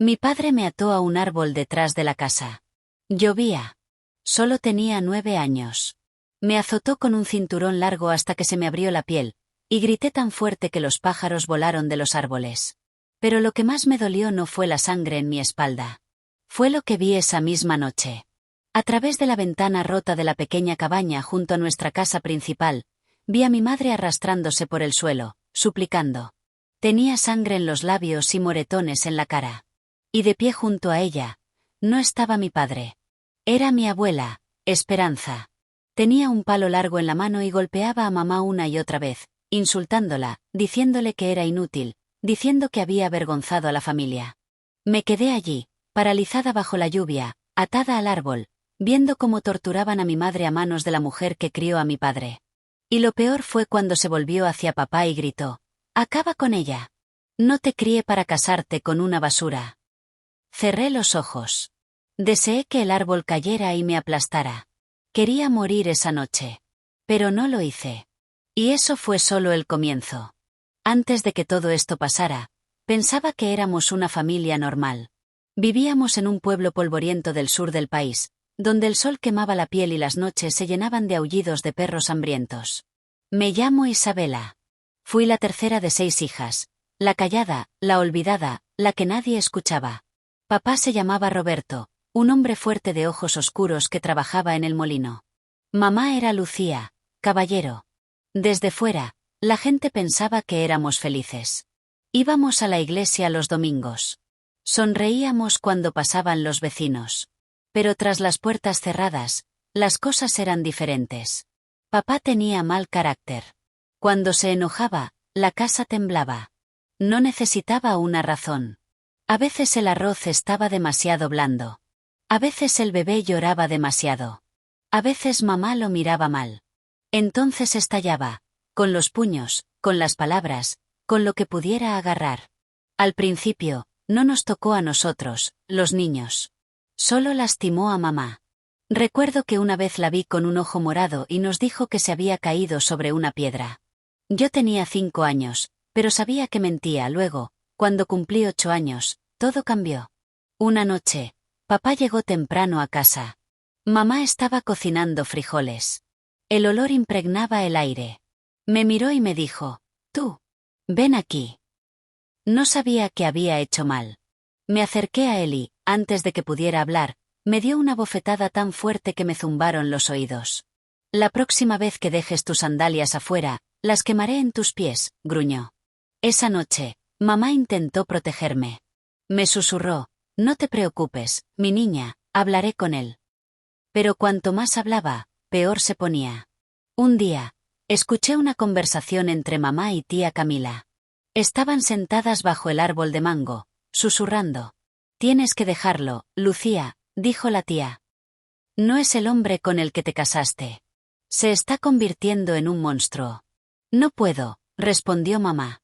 Mi padre me ató a un árbol detrás de la casa. Llovía. Solo tenía 9 años. Me azotó con un cinturón largo hasta que se me abrió la piel, y grité tan fuerte que los pájaros volaron de los árboles. Pero lo que más me dolió no fue la sangre en mi espalda. Fue lo que vi esa misma noche. A través de la ventana rota de la pequeña cabaña junto a nuestra casa principal, vi a mi madre arrastrándose por el suelo, suplicando. Tenía sangre en los labios y moretones en la cara. Y de pie junto a ella, no estaba mi padre. Era mi abuela, Esperanza. Tenía un palo largo en la mano y golpeaba a mamá una y otra vez, insultándola, diciéndole que era inútil, diciendo que había avergonzado a la familia. Me quedé allí, paralizada bajo la lluvia, atada al árbol, viendo cómo torturaban a mi madre a manos de la mujer que crió a mi padre. Y lo peor fue cuando se volvió hacia papá y gritó: «Acaba con ella. No te crié para casarte con una basura». Cerré los ojos. Deseé que el árbol cayera y me aplastara. Quería morir esa noche. Pero no lo hice. Y eso fue solo el comienzo. Antes de que todo esto pasara, pensaba que éramos una familia normal. Vivíamos en un pueblo polvoriento del sur del país, donde el sol quemaba la piel y las noches se llenaban de aullidos de perros hambrientos. Me llamo Isabela. Fui la tercera de 6 hijas, la callada, la olvidada, la que nadie escuchaba. Papá se llamaba Roberto, un hombre fuerte de ojos oscuros que trabajaba en el molino. Mamá era Lucía, caballero. Desde fuera, la gente pensaba que éramos felices. Íbamos a la iglesia los domingos. Sonreíamos cuando pasaban los vecinos. Pero tras las puertas cerradas, las cosas eran diferentes. Papá tenía mal carácter. Cuando se enojaba, la casa temblaba. No necesitaba una razón. A veces el arroz estaba demasiado blando. A veces el bebé lloraba demasiado. A veces mamá lo miraba mal. Entonces estallaba, con los puños, con las palabras, con lo que pudiera agarrar. Al principio, no nos tocó a nosotros, los niños. Solo lastimó a mamá. Recuerdo que una vez la vi con un ojo morado y nos dijo que se había caído sobre una piedra. Yo tenía 5 años, pero sabía que mentía. Luego, cuando cumplí 8 años, todo cambió. Una noche, papá llegó temprano a casa. Mamá estaba cocinando frijoles. El olor impregnaba el aire. Me miró y me dijo: «Tú, ven aquí». No sabía que había hecho mal. Me acerqué a él y, antes de que pudiera hablar, me dio una bofetada tan fuerte que me zumbaron los oídos. «La próxima vez que dejes tus sandalias afuera, las quemaré en tus pies», gruñó. Esa noche, mamá intentó protegerme. Me susurró: «No te preocupes, mi niña, hablaré con él». Pero cuanto más hablaba, peor se ponía. Un día, escuché una conversación entre mamá y tía Camila. Estaban sentadas bajo el árbol de mango, susurrando. «Tienes que dejarlo, Lucía», dijo la tía. «No es el hombre con el que te casaste. Se está convirtiendo en un monstruo». «No puedo», respondió mamá.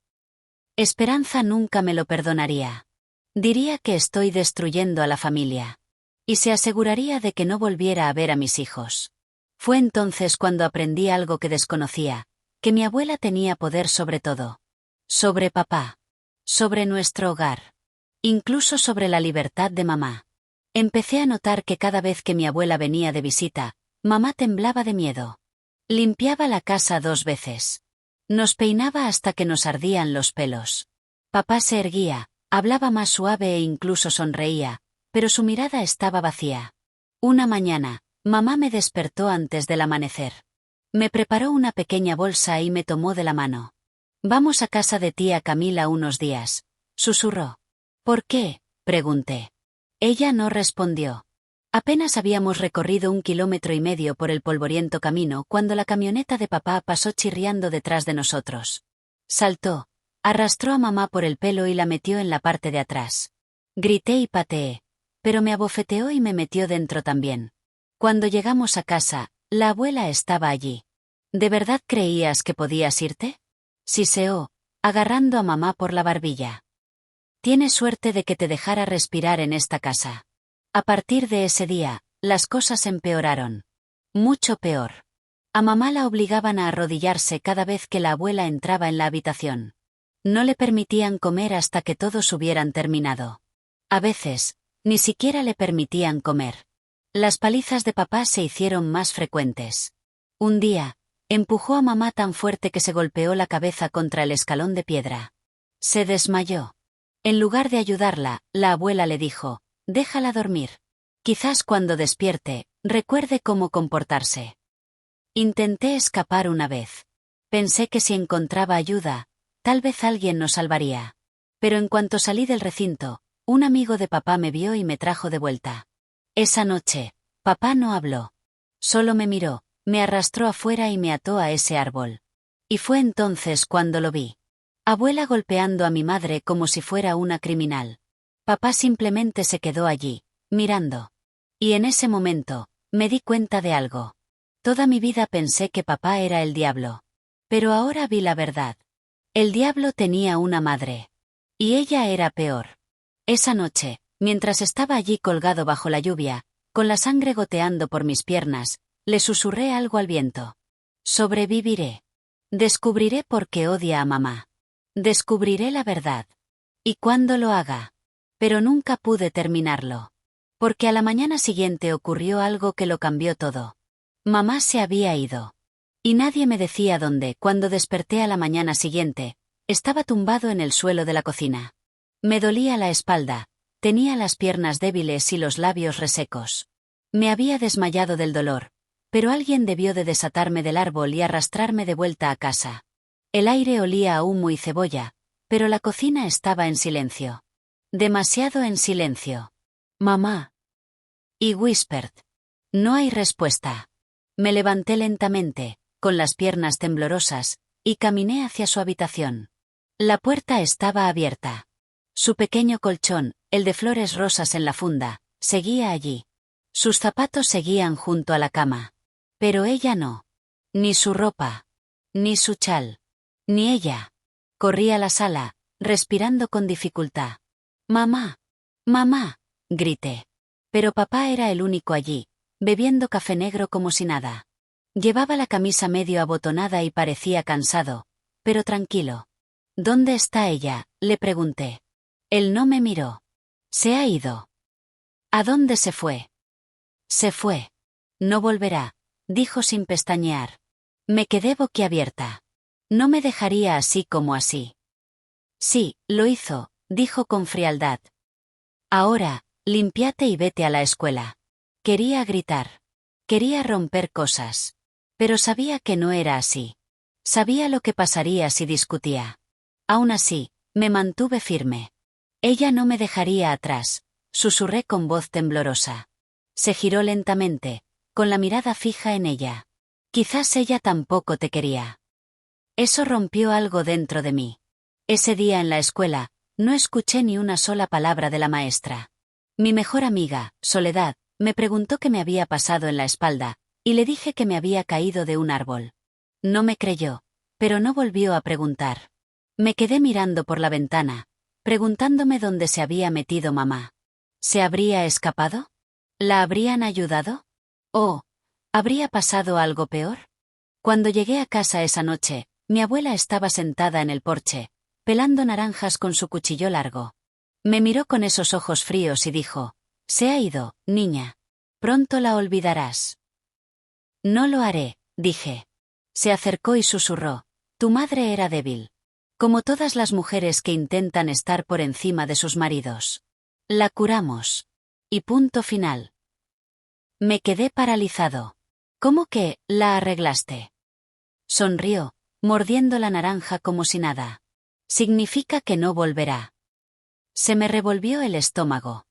«Esperanza nunca me lo perdonaría. Diría que estoy destruyendo a la familia. Y se aseguraría de que no volviera a ver a mis hijos». Fue entonces cuando aprendí algo que desconocía, que mi abuela tenía poder sobre todo. Sobre papá. Sobre nuestro hogar. Incluso sobre la libertad de mamá. Empecé a notar que cada vez que mi abuela venía de visita, mamá temblaba de miedo. Limpiaba la casa 2 veces. Nos peinaba hasta que nos ardían los pelos. Papá se erguía, hablaba más suave e incluso sonreía, pero su mirada estaba vacía. Una mañana, mamá me despertó antes del amanecer. Me preparó una pequeña bolsa y me tomó de la mano. «Vamos a casa de tía Camila unos días», susurró. «¿Por qué?», pregunté. Ella no respondió. Apenas habíamos recorrido 1,5 kilómetros por el polvoriento camino cuando la camioneta de papá pasó chirriando detrás de nosotros. Saltó, arrastró a mamá por el pelo y la metió en la parte de atrás. Grité y pateé, pero me abofeteó y me metió dentro también. Cuando llegamos a casa, la abuela estaba allí. «¿De verdad creías que podías irte?», siseó, agarrando a mamá por la barbilla. «Tienes suerte de que te dejara respirar en esta casa». A partir de ese día, las cosas empeoraron. Mucho peor. A mamá la obligaban a arrodillarse cada vez que la abuela entraba en la habitación. No le permitían comer hasta que todos hubieran terminado. A veces, ni siquiera le permitían comer. Las palizas de papá se hicieron más frecuentes. Un día, empujó a mamá tan fuerte que se golpeó la cabeza contra el escalón de piedra. Se desmayó. En lugar de ayudarla, la abuela le dijo, «Déjala dormir. Quizás cuando despierte, recuerde cómo comportarse». Intenté escapar una vez. Pensé que si encontraba ayuda, tal vez alguien nos salvaría. Pero en cuanto salí del recinto, un amigo de papá me vio y me trajo de vuelta. Esa noche, papá no habló. Solo me miró, me arrastró afuera y me ató a ese árbol. Y fue entonces cuando lo vi. Abuela golpeando a mi madre como si fuera una criminal. Papá simplemente se quedó allí, mirando. Y en ese momento, me di cuenta de algo. Toda mi vida pensé que papá era el diablo. Pero ahora vi la verdad. El diablo tenía una madre. Y ella era peor. Esa noche, mientras estaba allí colgado bajo la lluvia, con la sangre goteando por mis piernas, le susurré algo al viento. Sobreviviré. Descubriré por qué odia a mamá. Descubriré la verdad. Y cuando lo haga. Pero nunca pude terminarlo. Porque a la mañana siguiente ocurrió algo que lo cambió todo. Mamá se había ido. Y nadie me decía dónde. Cuando desperté a la mañana siguiente, estaba tumbado en el suelo de la cocina. Me dolía la espalda, tenía las piernas débiles y los labios resecos. Me había desmayado del dolor, pero alguien debió de desatarme del árbol y arrastrarme de vuelta a casa. El aire olía a humo y cebolla, pero la cocina estaba en silencio. Demasiado en silencio. Mamá. Y whispered. No hay respuesta. Me levanté lentamente, con las piernas temblorosas, y caminé hacia su habitación. La puerta estaba abierta. Su pequeño colchón, el de flores rosas en la funda, seguía allí. Sus zapatos seguían junto a la cama. Pero ella no. Ni su ropa. Ni su chal. Ni ella. Corrí a la sala, respirando con dificultad. «Mamá. Mamá», grité. Pero papá era el único allí, bebiendo café negro como si nada. Llevaba la camisa medio abotonada y parecía cansado, pero tranquilo. «¿Dónde está ella?», le pregunté. Él no me miró. «Se ha ido». «¿A dónde se fue?» «Se fue. No volverá», dijo sin pestañear. Me quedé boquiabierta. No me dejaría así como así. «Sí, lo hizo», dijo con frialdad. «Ahora, límpiate y vete a la escuela». Quería gritar. Quería romper cosas. Pero sabía que no era así. Sabía lo que pasaría si discutía. Aún así, me mantuve firme. Ella no me dejaría atrás, susurré con voz temblorosa. Se giró lentamente, con la mirada fija en ella. Quizás ella tampoco te quería. Eso rompió algo dentro de mí. Ese día en la escuela, no escuché ni una sola palabra de la maestra. Mi mejor amiga, Soledad, me preguntó qué me había pasado en la espalda, y le dije que me había caído de un árbol. No me creyó, pero no volvió a preguntar. Me quedé mirando por la ventana, preguntándome dónde se había metido mamá. ¿Se habría escapado? ¿La habrían ayudado? ¿O habría pasado algo peor? Cuando llegué a casa esa noche, mi abuela estaba sentada en el porche, pelando naranjas con su cuchillo largo. Me miró con esos ojos fríos y dijo, «Se ha ido, niña. Pronto la olvidarás». «No lo haré», dije. Se acercó y susurró, «Tu madre era débil. Como todas las mujeres que intentan estar por encima de sus maridos. La curamos. Y punto final». Me quedé paralizado. «¿Cómo que la arreglaste?» Sonrió, mordiendo la naranja como si nada. «Significa que no volverá». Se me revolvió el estómago.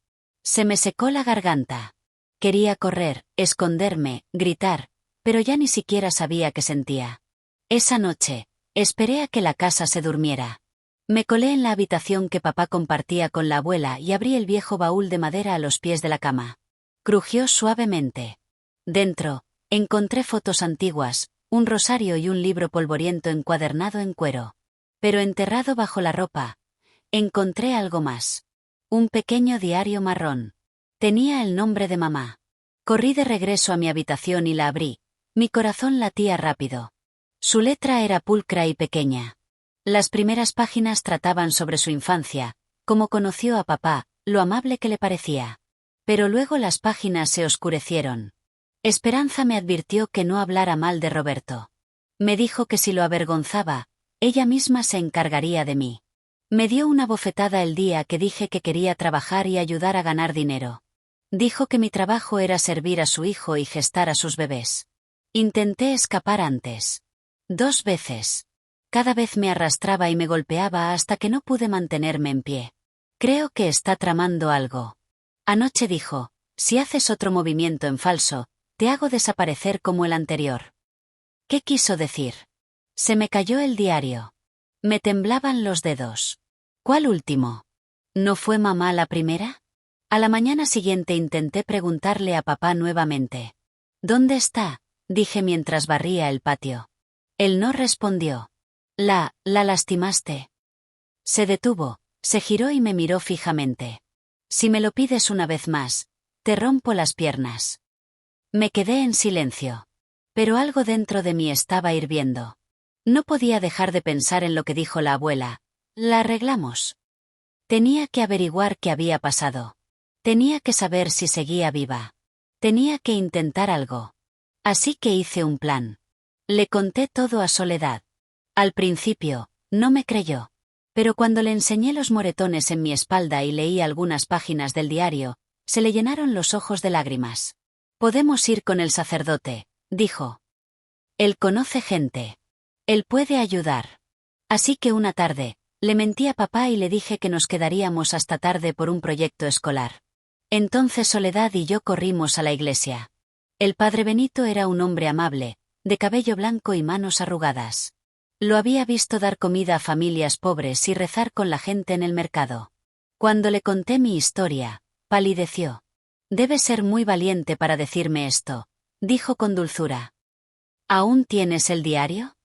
Se me secó la garganta. Quería correr, esconderme, gritar, pero ya ni siquiera sabía qué sentía. Esa noche, esperé a que la casa se durmiera. Me colé en la habitación que papá compartía con la abuela y abrí el viejo baúl de madera a los pies de la cama. Crujió suavemente. Dentro, encontré fotos antiguas, un rosario y un libro polvoriento encuadernado en cuero. Pero enterrado bajo la ropa, encontré algo más. Un pequeño diario marrón. Tenía el nombre de mamá. Corrí de regreso a mi habitación y la abrí. Mi corazón latía rápido. Su letra era pulcra y pequeña. Las primeras páginas trataban sobre su infancia, cómo conoció a papá, lo amable que le parecía. Pero luego las páginas se oscurecieron. Esperanza me advirtió que no hablara mal de Roberto. Me dijo que si lo avergonzaba, ella misma se encargaría de mí. Me dio una bofetada el día que dije que quería trabajar y ayudar a ganar dinero. Dijo que mi trabajo era servir a su hijo y gestar a sus bebés. Intenté escapar antes. 2 veces. Cada vez me arrastraba y me golpeaba hasta que no pude mantenerme en pie. Creo que está tramando algo. Anoche dijo, si haces otro movimiento en falso, te hago desaparecer como el anterior. ¿Qué quiso decir? Se me cayó el diario. Me temblaban los dedos. ¿Cuál último? ¿No fue mamá la primera? A la mañana siguiente intenté preguntarle a papá nuevamente. ¿Dónde está?, dije mientras barría el patio. Él no respondió. ¿La lastimaste? Se detuvo, se giró y me miró fijamente. Si me lo pides una vez más, te rompo las piernas. Me quedé en silencio. Pero algo dentro de mí estaba hirviendo. No podía dejar de pensar en lo que dijo la abuela. La arreglamos. Tenía que averiguar qué había pasado. Tenía que saber si seguía viva. Tenía que intentar algo. Así que hice un plan. Le conté todo a Soledad. Al principio, no me creyó. Pero cuando le enseñé los moretones en mi espalda y leí algunas páginas del diario, se le llenaron los ojos de lágrimas. Podemos ir con el sacerdote, dijo. Él conoce gente. Él puede ayudar. Así que una tarde, le mentí a papá y le dije que nos quedaríamos hasta tarde por un proyecto escolar. Entonces Soledad y yo corrimos a la iglesia. El padre Benito era un hombre amable, de cabello blanco y manos arrugadas. Lo había visto dar comida a familias pobres y rezar con la gente en el mercado. Cuando le conté mi historia, palideció. Debes ser muy valiente para decirme esto, dijo con dulzura. ¿Aún tienes el diario?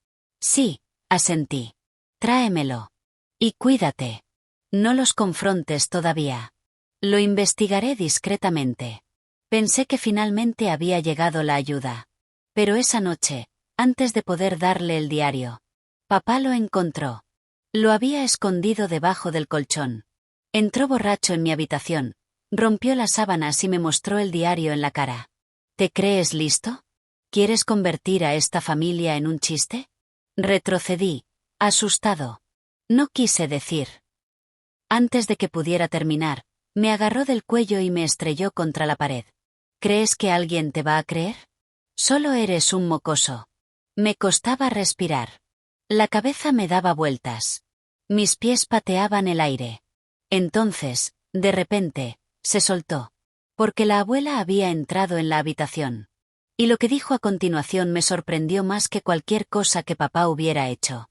Sí, asentí. Tráemelo. Y cuídate. No los confrontes todavía. Lo investigaré discretamente. Pensé que finalmente había llegado la ayuda. Pero esa noche, antes de poder darle el diario, papá lo encontró. Lo había escondido debajo del colchón. Entró borracho en mi habitación, rompió las sábanas y me mostró el diario en la cara. ¿Te crees listo? ¿Quieres convertir a esta familia en un chiste? Retrocedí, asustado. No quise decir. Antes de que pudiera terminar, me agarró del cuello y me estrelló contra la pared. ¿Crees que alguien te va a creer? Solo eres un mocoso. Me costaba respirar. La cabeza me daba vueltas. Mis pies pateaban el aire. Entonces, de repente, se soltó. Porque la abuela había entrado en la habitación. Y lo que dijo a continuación me sorprendió más que cualquier cosa que papá hubiera hecho.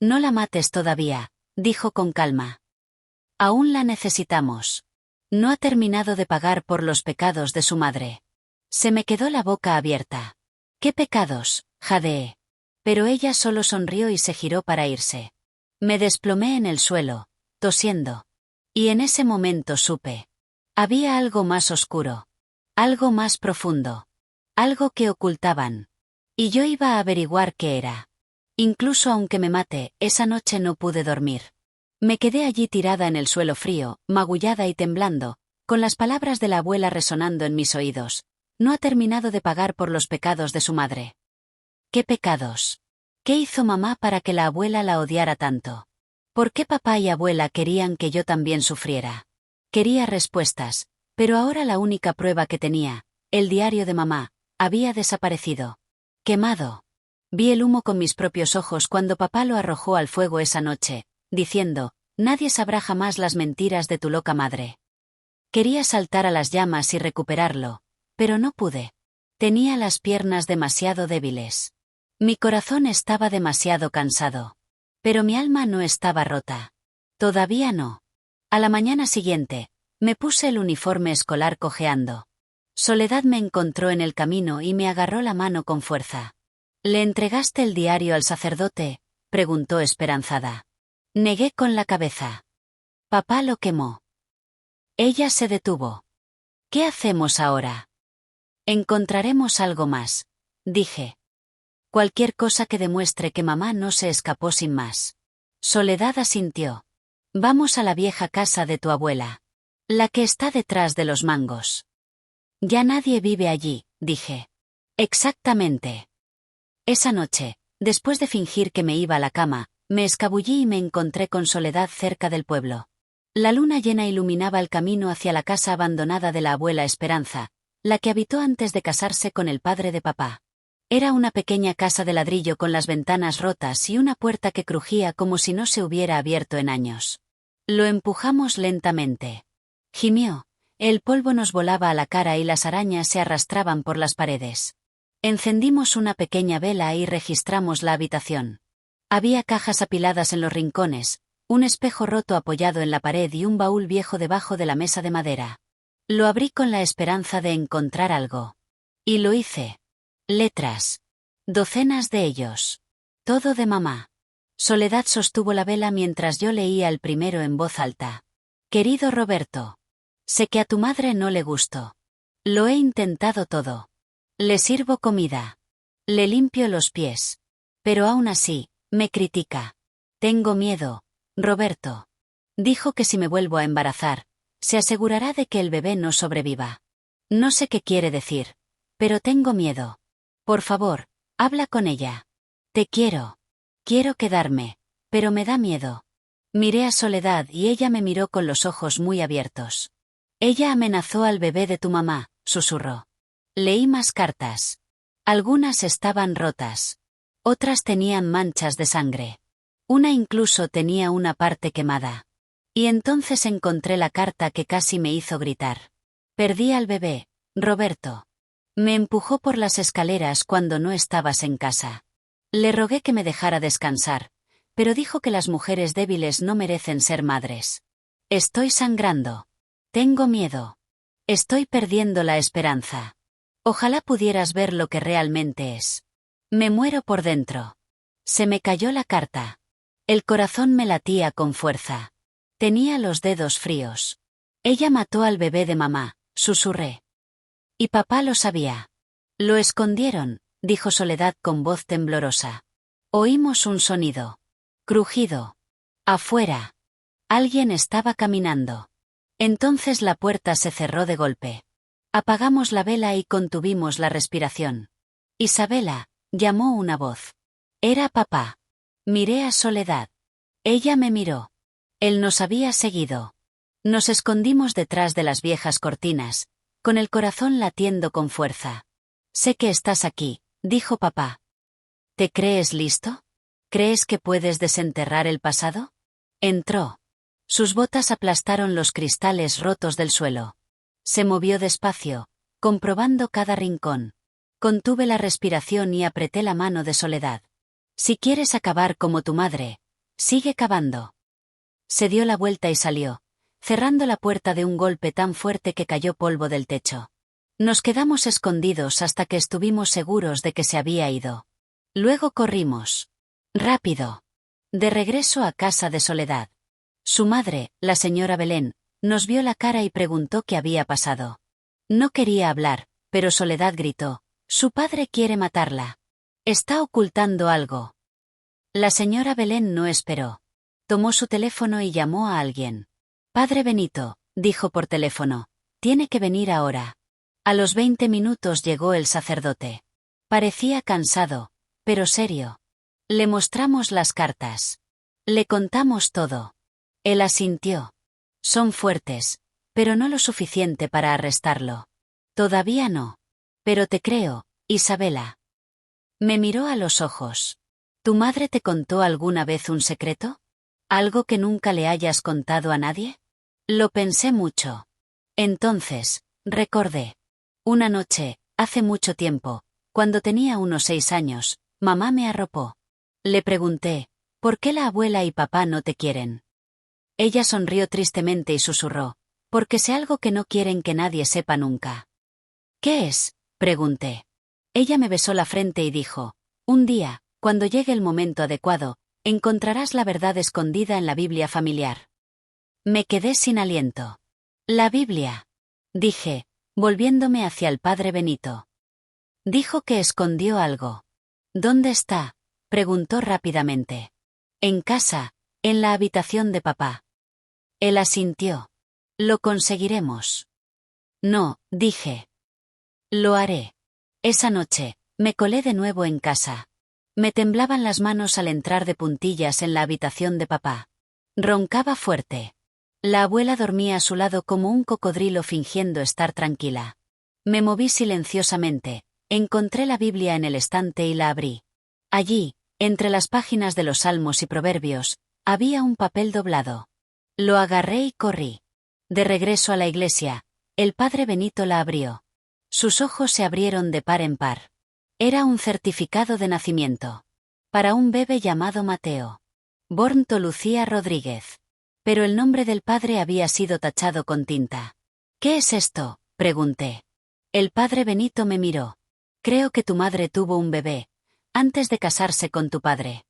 No la mates todavía, dijo con calma. Aún la necesitamos. No ha terminado de pagar por los pecados de su madre. Se me quedó la boca abierta. ¿Qué pecados?, jadeé. Pero ella solo sonrió y se giró para irse. Me desplomé en el suelo, tosiendo. Y en ese momento supe. Había algo más oscuro. Algo más profundo. Algo que ocultaban. Y yo iba a averiguar qué era. Incluso aunque me mate, esa noche no pude dormir. Me quedé allí tirada en el suelo frío, magullada y temblando, con las palabras de la abuela resonando en mis oídos. No ha terminado de pagar por los pecados de su madre. ¿Qué pecados? ¿Qué hizo mamá para que la abuela la odiara tanto? ¿Por qué papá y abuela querían que yo también sufriera? Quería respuestas, pero ahora la única prueba que tenía, el diario de mamá, había desaparecido. Quemado. Vi el humo con mis propios ojos cuando papá lo arrojó al fuego esa noche, diciendo, nadie sabrá jamás las mentiras de tu loca madre. Quería saltar a las llamas y recuperarlo, pero no pude. Tenía las piernas demasiado débiles. Mi corazón estaba demasiado cansado. Pero mi alma no estaba rota. Todavía no. A la mañana siguiente, me puse el uniforme escolar cojeando. Soledad me encontró en el camino y me agarró la mano con fuerza. ¿Le entregaste el diario al sacerdote?, preguntó esperanzada. Negué con la cabeza. Papá lo quemó. Ella se detuvo. ¿Qué hacemos ahora? Encontraremos algo más, dije. Cualquier cosa que demuestre que mamá no se escapó sin más. Soledad asintió. Vamos a la vieja casa de tu abuela. La que está detrás de los mangos. Ya nadie vive allí, dije. Exactamente. Esa noche, después de fingir que me iba a la cama, me escabullí y me encontré con Soledad cerca del pueblo. La luna llena iluminaba el camino hacia la casa abandonada de la abuela Esperanza, la que habitó antes de casarse con el padre de papá. Era una pequeña casa de ladrillo con las ventanas rotas y una puerta que crujía como si no se hubiera abierto en años. Lo empujamos lentamente. Gimió. El polvo nos volaba a la cara y las arañas se arrastraban por las paredes. Encendimos una pequeña vela y registramos la habitación. Había cajas apiladas en los rincones, un espejo roto apoyado en la pared y un baúl viejo debajo de la mesa de madera. Lo abrí con la esperanza de encontrar algo. Y lo hice. Letras. Docenas de ellos. Todo de mamá. Soledad sostuvo la vela mientras yo leía el primero en voz alta. Querido Roberto. Sé que a tu madre no le gustó. Lo he intentado todo. Le sirvo comida. Le limpio los pies. Pero aún así, me critica. Tengo miedo, Roberto. Dijo que si me vuelvo a embarazar, se asegurará de que el bebé no sobreviva. No sé qué quiere decir, pero tengo miedo. Por favor, habla con ella. Te quiero. Quiero quedarme, pero me da miedo. Miré a Soledad y ella me miró con los ojos muy abiertos. Ella amenazó al bebé de tu mamá, susurró. Leí más cartas. Algunas estaban rotas. Otras tenían manchas de sangre. Una incluso tenía una parte quemada. Y entonces encontré la carta que casi me hizo gritar. Perdí al bebé, Roberto. Me empujó por las escaleras cuando no estabas en casa. Le rogué que me dejara descansar, pero dijo que las mujeres débiles no merecen ser madres. Estoy sangrando. Tengo miedo. Estoy perdiendo la esperanza. Ojalá pudieras ver lo que realmente es. Me muero por dentro. Se me cayó la carta. El corazón me latía con fuerza. Tenía los dedos fríos. Ella mató al bebé de mamá, susurré. Y papá lo sabía. Lo escondieron, dijo Soledad con voz temblorosa. Oímos un sonido. Crujido. Afuera. Alguien estaba caminando. Entonces la puerta se cerró de golpe. Apagamos la vela y contuvimos la respiración. Isabela, llamó una voz. Era papá. Miré a Soledad. Ella me miró. Él nos había seguido. Nos escondimos detrás de las viejas cortinas, con el corazón latiendo con fuerza. Sé que estás aquí, dijo papá. ¿Te crees listo? ¿Crees que puedes desenterrar el pasado? Entró. Sus botas aplastaron los cristales rotos del suelo. Se movió despacio, comprobando cada rincón. Contuve la respiración y apreté la mano de Soledad. Si quieres acabar como tu madre, sigue cavando. Se dio la vuelta y salió, cerrando la puerta de un golpe tan fuerte que cayó polvo del techo. Nos quedamos escondidos hasta que estuvimos seguros de que se había ido. Luego corrimos. Rápido. De regreso a casa de Soledad. Su madre, la señora Belén, nos vio la cara y preguntó qué había pasado. No quería hablar, pero Soledad gritó. Su padre quiere matarla. Está ocultando algo. La señora Belén no esperó. Tomó su teléfono y llamó a alguien. Padre Benito, dijo por teléfono. Tiene que venir ahora. A los 20 minutos llegó el sacerdote. Parecía cansado, pero serio. Le mostramos las cartas. Le contamos todo. Él asintió. Son fuertes, pero no lo suficiente para arrestarlo. Todavía no. Pero te creo, Isabela. Me miró a los ojos. ¿Tu madre te contó alguna vez un secreto? ¿Algo que nunca le hayas contado a nadie? Lo pensé mucho. Entonces, recordé. Una noche, hace mucho tiempo, cuando tenía unos 6 años, mamá me arropó. Le pregunté, ¿por qué la abuela y papá no te quieren? Ella sonrió tristemente y susurró, porque sé algo que no quieren que nadie sepa nunca. ¿Qué es? Pregunté. Ella me besó la frente y dijo, un día, cuando llegue el momento adecuado, encontrarás la verdad escondida en la Biblia familiar. Me quedé sin aliento. La Biblia. Dije, volviéndome hacia el padre Benito. Dijo que escondió algo. ¿Dónde está? Preguntó rápidamente. En casa, en la habitación de papá. Él asintió. Lo conseguiremos. No, dije. Lo haré. Esa noche, me colé de nuevo en casa. Me temblaban las manos al entrar de puntillas en la habitación de papá. Roncaba fuerte. La abuela dormía a su lado como un cocodrilo fingiendo estar tranquila. Me moví silenciosamente, encontré la Biblia en el estante y la abrí. Allí, entre las páginas de los Salmos y Proverbios, había un papel doblado. Lo agarré y corrí. De regreso a la iglesia, el padre Benito la abrió. Sus ojos se abrieron de par en par. Era un certificado de nacimiento. Para un bebé llamado Mateo. Bornto Lucía Rodríguez. Pero el nombre del padre había sido tachado con tinta. ¿Qué es esto?, pregunté. El padre Benito me miró. Creo que tu madre tuvo un bebé, antes de casarse con tu padre.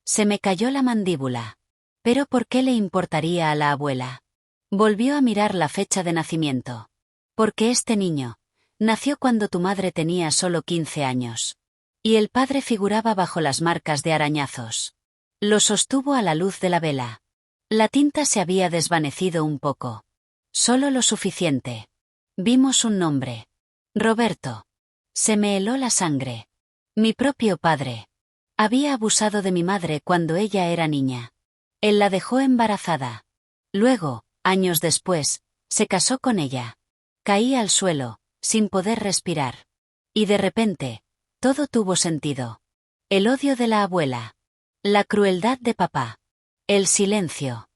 Se me cayó la mandíbula. ¿Pero por qué le importaría a la abuela? Volvió a mirar la fecha de nacimiento. Porque este niño nació cuando tu madre tenía solo 15 años. Y el padre figuraba bajo las marcas de arañazos. Lo sostuvo a la luz de la vela. La tinta se había desvanecido un poco. Solo lo suficiente. Vimos un nombre. Roberto. Se me heló la sangre. Mi propio padre. Había abusado de mi madre cuando ella era niña. Él la dejó embarazada. Luego, años después, se casó con ella. Caí al suelo, sin poder respirar. Y de repente, todo tuvo sentido. El odio de la abuela. La crueldad de papá. El silencio.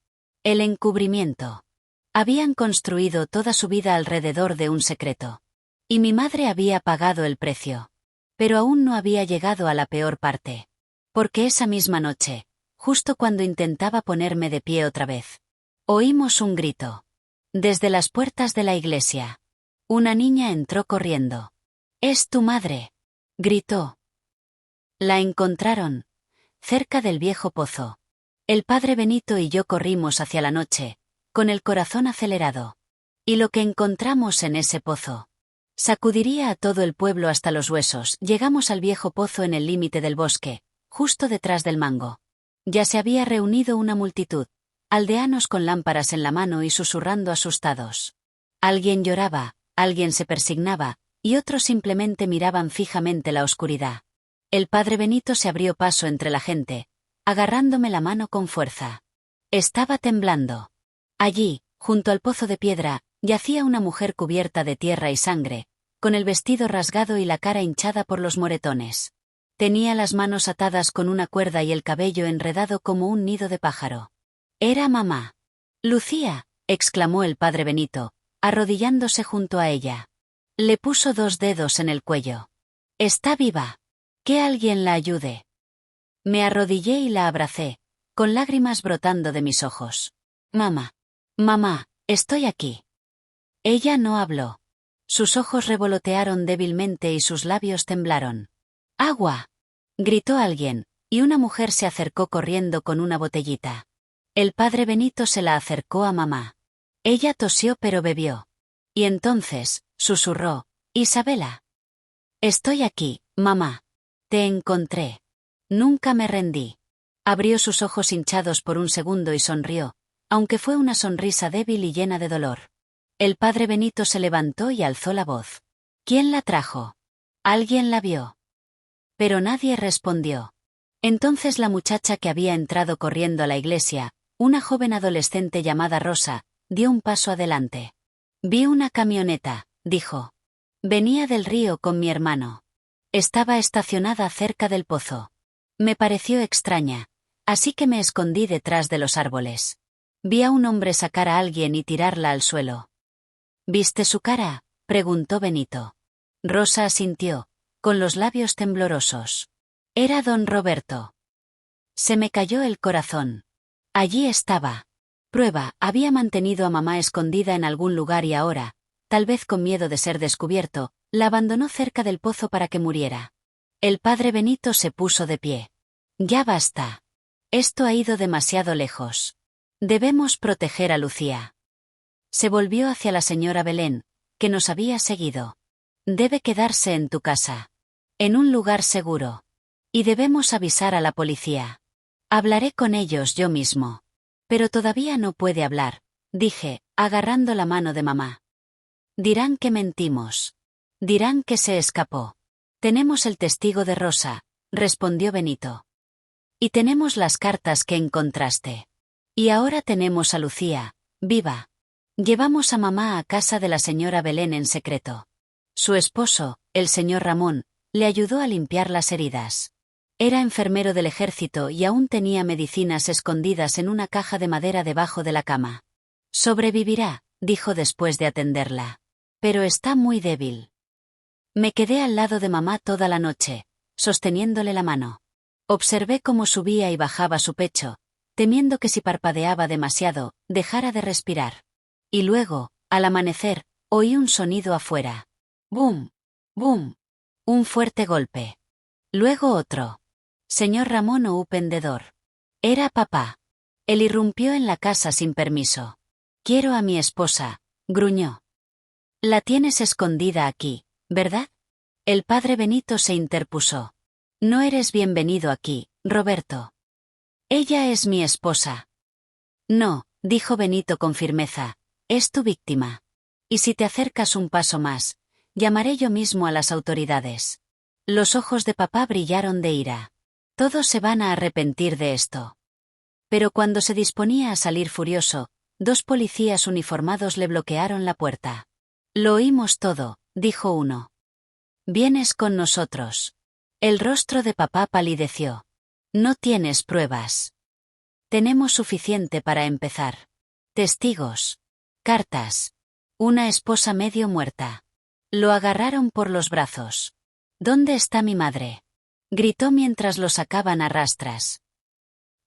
El encubrimiento. Habían construido toda su vida alrededor de un secreto. Y mi madre había pagado el precio. Pero aún no había llegado a la peor parte. Porque esa misma noche, justo cuando intentaba ponerme de pie otra vez, oímos un grito. Desde las puertas de la iglesia. Una niña entró corriendo. «¡Es tu madre!», gritó. La encontraron, cerca del viejo pozo. El padre Benito y yo corrimos hacia la noche, con el corazón acelerado. Y lo que encontramos en ese pozo sacudiría a todo el pueblo hasta los huesos. Llegamos al viejo pozo en el límite del bosque, justo detrás del mango. Ya se había reunido una multitud, aldeanos con lámparas en la mano y susurrando asustados. Alguien lloraba, alguien se persignaba, y otros simplemente miraban fijamente la oscuridad. El padre Benito se abrió paso entre la gente, agarrándome la mano con fuerza. Estaba temblando. Allí, junto al pozo de piedra, yacía una mujer cubierta de tierra y sangre, con el vestido rasgado y la cara hinchada por los moretones. Tenía las manos atadas con una cuerda y el cabello enredado como un nido de pájaro. Era mamá. «Lucía», exclamó el padre Benito, arrodillándose junto a ella. Le puso 2 dedos en el cuello. «Está viva. Que alguien la ayude». Me arrodillé y la abracé, con lágrimas brotando de mis ojos. «Mamá. Mamá, estoy aquí». Ella no habló. Sus ojos revolotearon débilmente y sus labios temblaron. «¡Agua!», gritó alguien, y una mujer se acercó corriendo con una botellita. El padre Benito se la acercó a mamá. Ella tosió pero bebió. Y entonces, susurró: «Isabela». «Estoy aquí, mamá. Te encontré. Nunca me rendí». Abrió sus ojos hinchados por un segundo y sonrió, aunque fue una sonrisa débil y llena de dolor. El padre Benito se levantó y alzó la voz. «¿Quién la trajo? ¿Alguien la vio?». Pero nadie respondió. Entonces la muchacha que había entrado corriendo a la iglesia, una joven adolescente llamada Rosa, dio un paso adelante. «Vi una camioneta», dijo. «Venía del río con mi hermano. Estaba estacionada cerca del pozo. Me pareció extraña, así que me escondí detrás de los árboles. Vi a un hombre sacar a alguien y tirarla al suelo». «¿Viste su cara?», preguntó Benito. Rosa asintió, con los labios temblorosos. Era don Roberto. Se me cayó el corazón. Allí estaba. Prueba, había mantenido a mamá escondida en algún lugar y ahora, tal vez con miedo de ser descubierto, la abandonó cerca del pozo para que muriera. El padre Benito se puso de pie. «Ya basta. Esto ha ido demasiado lejos. Debemos proteger a Lucía». Se volvió hacia la señora Belén, que nos había seguido. «Debe quedarse en tu casa. En un lugar seguro. Y debemos avisar a la policía. Hablaré con ellos yo mismo». «Pero todavía no puede hablar», dije, agarrando la mano de mamá. Dirán que mentimos. Dirán que se escapó. Tenemos el testigo de Rosa, respondió Benito. Y tenemos las cartas que encontraste. Y ahora tenemos a Lucía, viva. Llevamos a mamá a casa de la señora Belén en secreto. Su esposo, el señor Ramón, le ayudó a limpiar las heridas. Era enfermero del ejército y aún tenía medicinas escondidas en una caja de madera debajo de la cama. Sobrevivirá, dijo después de atenderla. Pero está muy débil. Me quedé al lado de mamá toda la noche, sosteniéndole la mano. Observé cómo subía y bajaba su pecho, temiendo que si parpadeaba demasiado, dejara de respirar. Y luego, al amanecer, oí un sonido afuera. ¡Bum! ¡Bum! Un fuerte golpe. Luego otro. Señor Ramón o pendedor. Era papá. Él irrumpió en la casa sin permiso. Quiero a mi esposa, gruñó. La tienes escondida aquí, ¿verdad? El padre Benito se interpuso. No eres bienvenido aquí, Roberto. Ella es mi esposa. No, dijo Benito con firmeza, es tu víctima. Y si te acercas un paso más, llamaré yo mismo a las autoridades. Los ojos de papá brillaron de ira. Todos se van a arrepentir de esto. Pero cuando se disponía a salir furioso, 2 policías uniformados le bloquearon la puerta. Lo oímos todo, dijo uno. Vienes con nosotros. El rostro de papá palideció. No tienes pruebas. Tenemos suficiente para empezar. Testigos. Cartas. Una esposa medio muerta. Lo agarraron por los brazos. ¿Dónde está mi madre? Gritó mientras lo sacaban a rastras.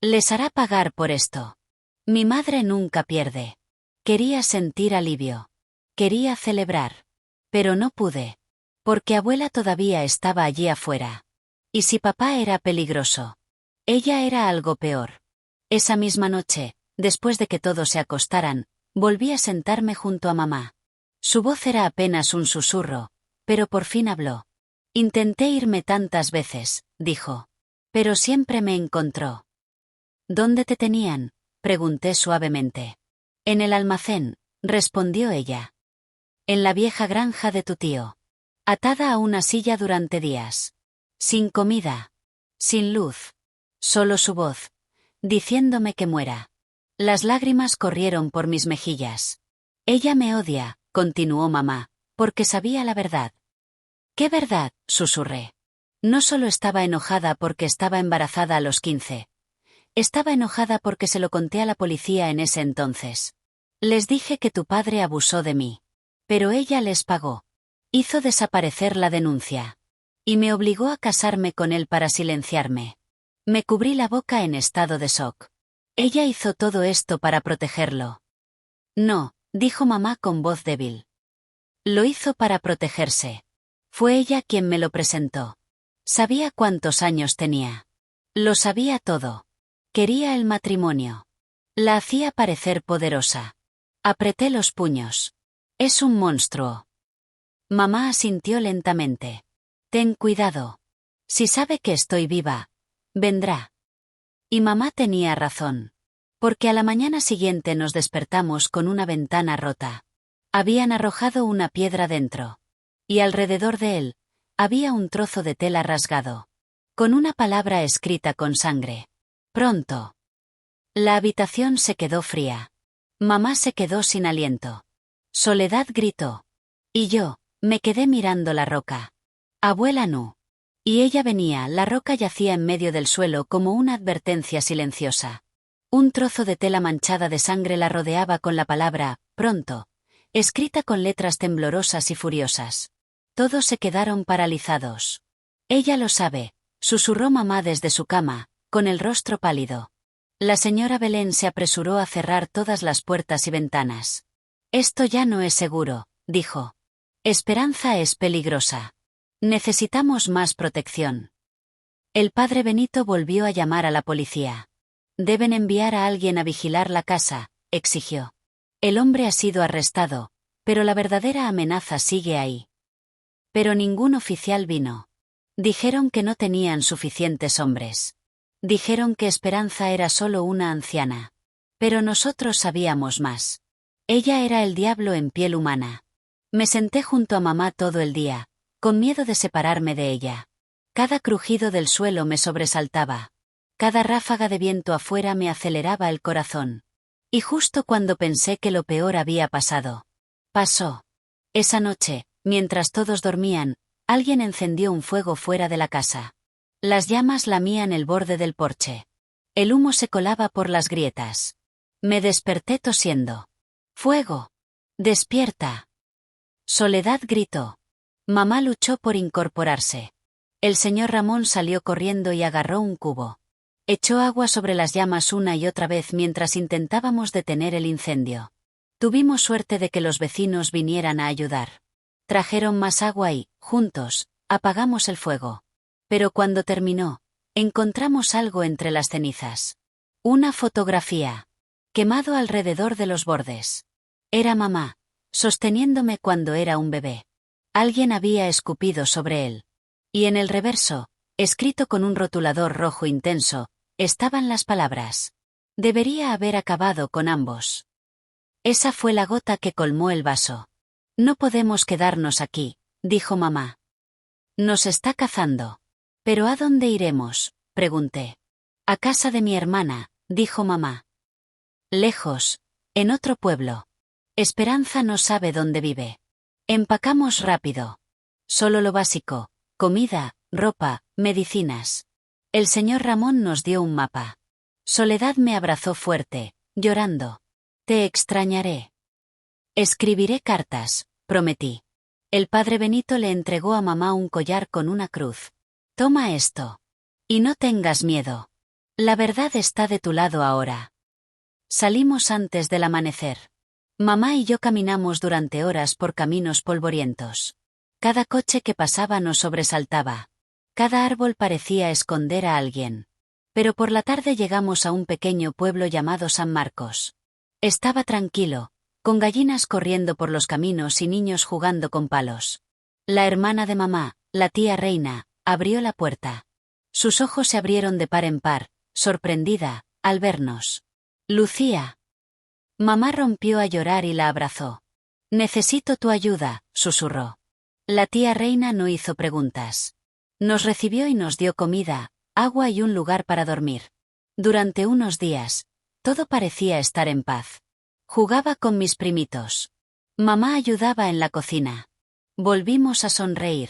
Les hará pagar por esto. Mi madre nunca pierde. Quería sentir alivio. Quería celebrar. Pero no pude. Porque abuela todavía estaba allí afuera. Y si papá era peligroso. Ella era algo peor. Esa misma noche, después de que todos se acostaran, volví a sentarme junto a mamá. Su voz era apenas un susurro, pero por fin habló. Intenté irme tantas veces, dijo. Pero siempre me encontró. ¿Dónde te tenían? Pregunté suavemente. En el almacén, respondió ella. En la vieja granja de tu tío. Atada a una silla durante días. Sin comida. Sin luz. Solo su voz. Diciéndome que muera. Las lágrimas corrieron por mis mejillas. Ella me odia, continuó mamá, porque sabía la verdad. ¿Qué verdad? Susurré. No solo estaba enojada porque estaba embarazada a los 15. Estaba enojada porque se lo conté a la policía en ese entonces. Les dije que tu padre abusó de mí. Pero ella les pagó. Hizo desaparecer la denuncia. Y me obligó a casarme con él para silenciarme. Me cubrí la boca en estado de shock. Ella hizo todo esto para protegerlo. No, dijo mamá con voz débil. Lo hizo para protegerse. Fue ella quien me lo presentó. Sabía cuántos años tenía. Lo sabía todo. Quería el matrimonio. La hacía parecer poderosa. Apreté los puños. Es un monstruo. Mamá asintió lentamente. Ten cuidado. Si sabe que estoy viva, vendrá. Y mamá tenía razón. Porque a la mañana siguiente nos despertamos con una ventana rota. Habían arrojado una piedra dentro. Y alrededor de él, había un trozo de tela rasgado. Con una palabra escrita con sangre. Pronto. La habitación se quedó fría. Mamá se quedó sin aliento. Soledad gritó. Y yo, me quedé mirando la roca. Abuela no. Y ella venía, la roca yacía en medio del suelo como una advertencia silenciosa. Un trozo de tela manchada de sangre la rodeaba con la palabra, pronto, escrita con letras temblorosas y furiosas. Todos se quedaron paralizados. Ella lo sabe, susurró mamá desde su cama, con el rostro pálido. La señora Belén se apresuró a cerrar todas las puertas y ventanas. Esto ya no es seguro, dijo. Esperanza es peligrosa. Necesitamos más protección. El padre Benito volvió a llamar a la policía. Deben enviar a alguien a vigilar la casa, exigió. El hombre ha sido arrestado, pero la verdadera amenaza sigue ahí. Pero ningún oficial vino. Dijeron que no tenían suficientes hombres. Dijeron que Esperanza era solo una anciana. Pero nosotros sabíamos más. Ella era el diablo en piel humana. Me senté junto a mamá todo el día, con miedo de separarme de ella. Cada crujido del suelo me sobresaltaba. Cada ráfaga de viento afuera me aceleraba el corazón. Y justo cuando pensé que lo peor había pasado. Pasó. Esa noche, mientras todos dormían, alguien encendió un fuego fuera de la casa. Las llamas lamían el borde del porche. El humo se colaba por las grietas. Me desperté tosiendo. ¡Fuego! ¡Despierta! Soledad gritó. Mamá luchó por incorporarse. El señor Ramón salió corriendo y agarró un cubo. Echó agua sobre las llamas una y otra vez mientras intentábamos detener el incendio. Tuvimos suerte de que los vecinos vinieran a ayudar. Trajeron más agua y, juntos, apagamos el fuego. Pero cuando terminó, encontramos algo entre las cenizas. Una fotografía. Quemado alrededor de los bordes. Era mamá, sosteniéndome cuando era un bebé. Alguien había escupido sobre él. Y en el reverso, escrito con un rotulador rojo intenso, estaban las palabras. Debería haber acabado con ambos. Esa fue la gota que colmó el vaso. No podemos quedarnos aquí, dijo mamá. Nos está cazando. ¿Pero a dónde iremos?, pregunté. A casa de mi hermana, dijo mamá. Lejos, en otro pueblo. Esperanza no sabe dónde vive. Empacamos rápido. Solo lo básico, comida, ropa, medicinas. El señor Ramón nos dio un mapa. Soledad me abrazó fuerte, llorando. Te extrañaré. Escribiré cartas, prometí. El padre Benito le entregó a mamá un collar con una cruz. Toma esto. Y no tengas miedo. La verdad está de tu lado ahora. Salimos antes del amanecer. Mamá y yo caminamos durante horas por caminos polvorientos. Cada coche que pasaba nos sobresaltaba. Cada árbol parecía esconder a alguien. Pero por la tarde llegamos a un pequeño pueblo llamado San Marcos. Estaba tranquilo, con gallinas corriendo por los caminos y niños jugando con palos. La hermana de mamá, la tía Reina, abrió la puerta. Sus ojos se abrieron de par en par, sorprendida, al vernos. Lucía. Mamá rompió a llorar y la abrazó. Necesito tu ayuda, susurró. La tía Reina no hizo preguntas. Nos recibió y nos dio comida, agua y un lugar para dormir. Durante unos días, todo parecía estar en paz. Jugaba con mis primitos. Mamá ayudaba en la cocina. Volvimos a sonreír.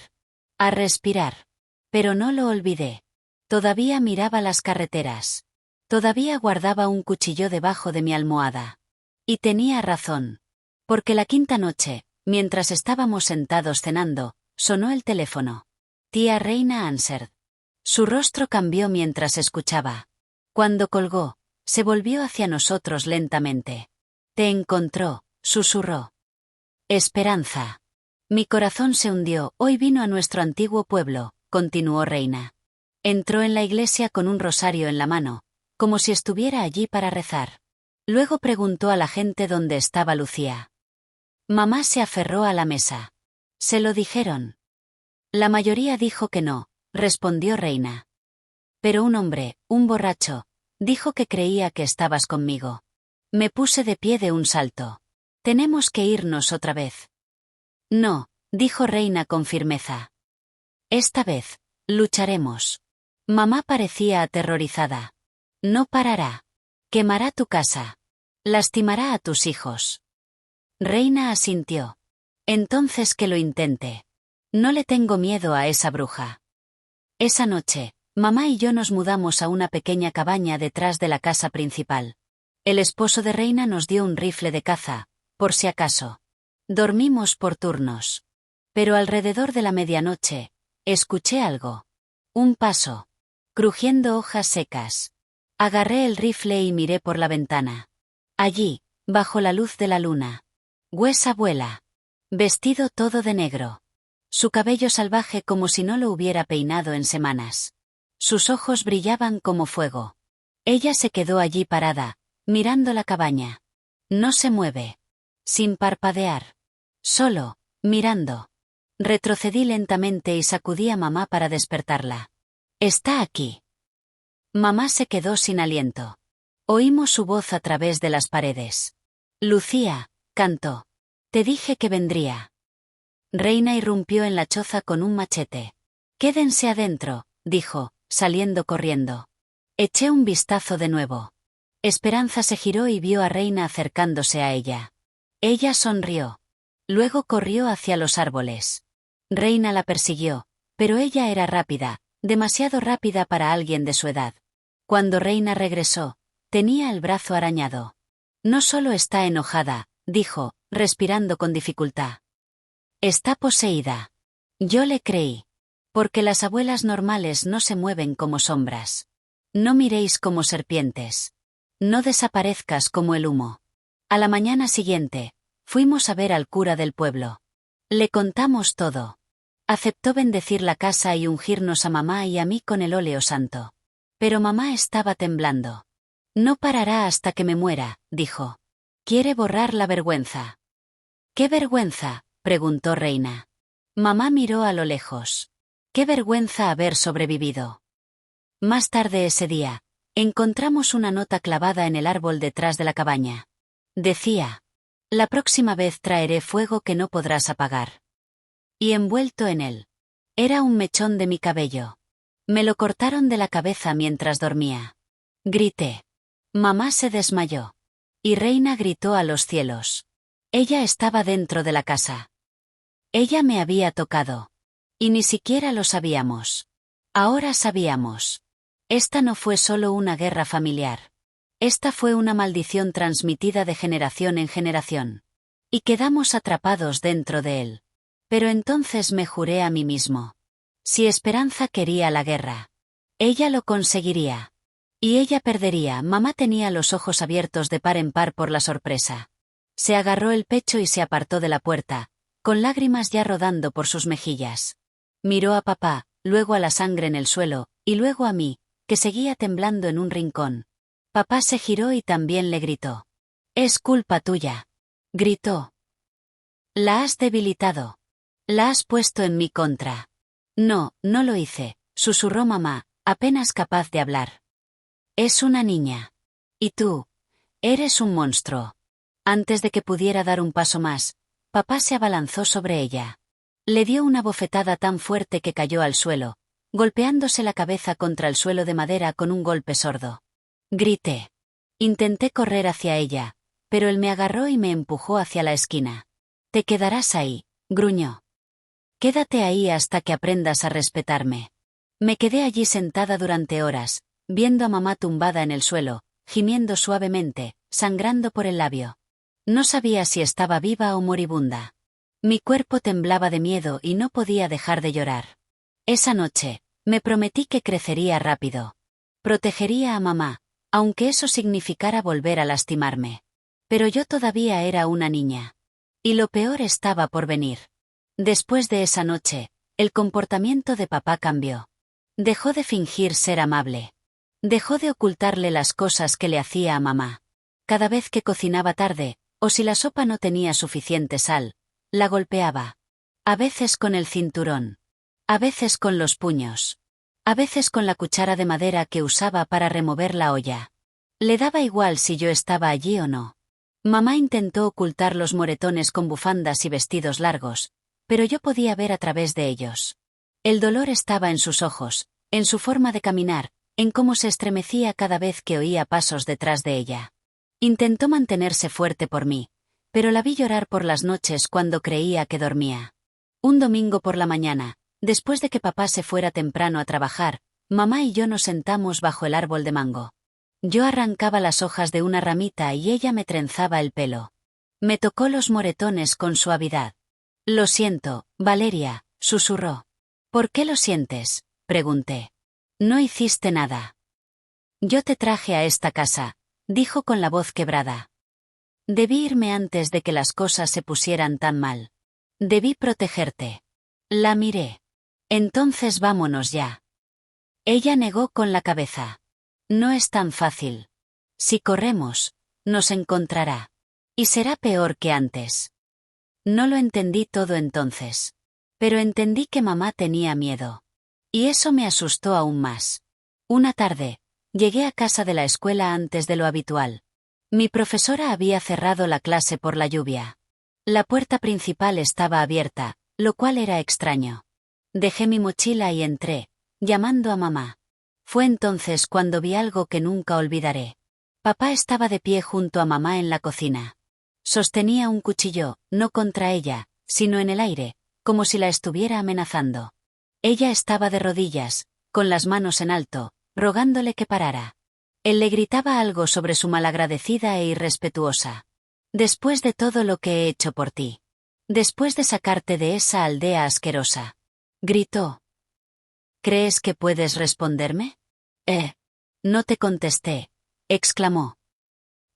A respirar. Pero no lo olvidé. Todavía miraba las carreteras. Todavía guardaba un cuchillo debajo de mi almohada. Y tenía razón. Porque la quinta noche, mientras estábamos sentados cenando, sonó el teléfono. Tía Reina answered. Su rostro cambió mientras escuchaba. Cuando colgó, se volvió hacia nosotros lentamente. Te encontró, susurró. Esperanza. Mi corazón se hundió. Hoy vino a nuestro antiguo pueblo, continuó Reina. Entró en la iglesia con un rosario en la mano, como si estuviera allí para rezar. Luego preguntó a la gente dónde estaba Lucía. Mamá se aferró a la mesa. ¿Se lo dijeron? La mayoría dijo que no, respondió Reina. Pero un hombre, un borracho, dijo que creía que estabas conmigo. Me puse de pie de un salto. Tenemos que irnos otra vez. No, dijo Reina con firmeza. Esta vez, lucharemos. Mamá parecía aterrorizada. No parará. Quemará tu casa. Lastimará a tus hijos. Reina asintió. Entonces que lo intente. No le tengo miedo a esa bruja. Esa noche, mamá y yo nos mudamos a una pequeña cabaña detrás de la casa principal. El esposo de Reina nos dio un rifle de caza, por si acaso. Dormimos por turnos. Pero alrededor de la medianoche, escuché algo. Un paso. Crujiendo hojas secas. Agarré el rifle y miré por la ventana. Allí, bajo la luz de la luna. Wes abuela. Vestido todo de negro. Su cabello salvaje como si no lo hubiera peinado en semanas. Sus ojos brillaban como fuego. Ella se quedó allí parada, mirando la cabaña. No se mueve. Sin parpadear. Solo, mirando. Retrocedí lentamente y sacudí a mamá para despertarla. Está aquí. Mamá se quedó sin aliento. Oímos su voz a través de las paredes. Lucía, cantó. Te dije que vendría. Reina irrumpió en la choza con un machete. Quédense adentro, dijo, saliendo corriendo. Eché un vistazo de nuevo. Esperanza se giró y vio a Reina acercándose a ella. Ella sonrió. Luego corrió hacia los árboles. Reina la persiguió, pero ella era rápida, demasiado rápida para alguien de su edad. Cuando Reina regresó, tenía el brazo arañado. No solo está enojada, dijo, respirando con dificultad. Está poseída. Yo le creí. Porque las abuelas normales no se mueven como sombras. No miréis como serpientes. No desaparezcas como el humo. A la mañana siguiente, fuimos a ver al cura del pueblo. Le contamos todo. Aceptó bendecir la casa y ungirnos a mamá y a mí con el óleo santo. Pero mamá estaba temblando. No parará hasta que me muera, dijo. Quiere borrar la vergüenza. ¿Qué vergüenza?, preguntó Reina. Mamá miró a lo lejos. Qué vergüenza haber sobrevivido. Más tarde ese día, encontramos una nota clavada en el árbol detrás de la cabaña. Decía: la próxima vez traeré fuego que no podrás apagar. Y envuelto en él. Era un mechón de mi cabello. Me lo cortaron de la cabeza mientras dormía. Grité. Mamá se desmayó. Y Reina gritó a los cielos. Ella estaba dentro de la casa. Ella me había tocado. Y ni siquiera lo sabíamos. Ahora sabíamos. Esta no fue solo una guerra familiar. Esta fue una maldición transmitida de generación en generación. Y quedamos atrapados dentro de él. Pero entonces me juré a mí mismo. Si Esperanza quería la guerra, ella lo conseguiría. Y ella perdería. Mamá tenía los ojos abiertos de par en par por la sorpresa. Se agarró el pecho y se apartó de la puerta, con lágrimas ya rodando por sus mejillas. Miró a papá, luego a la sangre en el suelo, y luego a mí, que seguía temblando en un rincón. Papá se giró y también le gritó. «Es culpa tuya», gritó. «La has debilitado. La has puesto en mi contra». «No, no lo hice», susurró mamá, apenas capaz de hablar. «Es una niña. Y tú, eres un monstruo». Antes de que pudiera dar un paso más, papá se abalanzó sobre ella. Le dio una bofetada tan fuerte que cayó al suelo, golpeándose la cabeza contra el suelo de madera con un golpe sordo. Grité. Intenté correr hacia ella, pero él me agarró y me empujó hacia la esquina. «Te quedarás ahí», gruñó. «Quédate ahí hasta que aprendas a respetarme». Me quedé allí sentada durante horas, viendo a mamá tumbada en el suelo, gimiendo suavemente, sangrando por el labio. No sabía si estaba viva o moribunda. Mi cuerpo temblaba de miedo y no podía dejar de llorar. Esa noche, me prometí que crecería rápido. Protegería a mamá, aunque eso significara volver a lastimarme. Pero yo todavía era una niña. Y lo peor estaba por venir. Después de esa noche, el comportamiento de papá cambió. Dejó de fingir ser amable. Dejó de ocultarle las cosas que le hacía a mamá. Cada vez que cocinaba tarde, o si la sopa no tenía suficiente sal, la golpeaba. A veces con el cinturón. A veces con los puños. A veces con la cuchara de madera que usaba para remover la olla. Le daba igual si yo estaba allí o no. Mamá intentó ocultar los moretones con bufandas y vestidos largos, pero yo podía ver a través de ellos. El dolor estaba en sus ojos, en su forma de caminar, en cómo se estremecía cada vez que oía pasos detrás de ella. Intentó mantenerse fuerte por mí, pero la vi llorar por las noches cuando creía que dormía. Un domingo por la mañana, después de que papá se fuera temprano a trabajar, mamá y yo nos sentamos bajo el árbol de mango. Yo arrancaba las hojas de una ramita y ella me trenzaba el pelo. Me tocó los moretones con suavidad. «Lo siento, Valeria», susurró. «¿Por qué lo sientes?», pregunté. «No hiciste nada». «Yo te traje a esta casa», dijo con la voz quebrada. «Debí irme antes de que las cosas se pusieran tan mal. Debí protegerte». La miré. «Entonces vámonos ya». Ella negó con la cabeza. «No es tan fácil. Si corremos, nos encontrará. Y será peor que antes». No lo entendí todo entonces. Pero entendí que mamá tenía miedo. Y eso me asustó aún más. Una tarde, llegué a casa de la escuela antes de lo habitual. Mi profesora había cerrado la clase por la lluvia. La puerta principal estaba abierta, lo cual era extraño. Dejé mi mochila y entré, llamando a mamá. Fue entonces cuando vi algo que nunca olvidaré. Papá estaba de pie junto a mamá en la cocina. Sostenía un cuchillo, no contra ella, sino en el aire, como si la estuviera amenazando. Ella estaba de rodillas, con las manos en alto, rogándole que parara. Él le gritaba algo sobre su malagradecida e irrespetuosa. Después de todo lo que he hecho por ti. Después de sacarte de esa aldea asquerosa. Gritó. ¿Crees que puedes responderme? No te contesté, exclamó.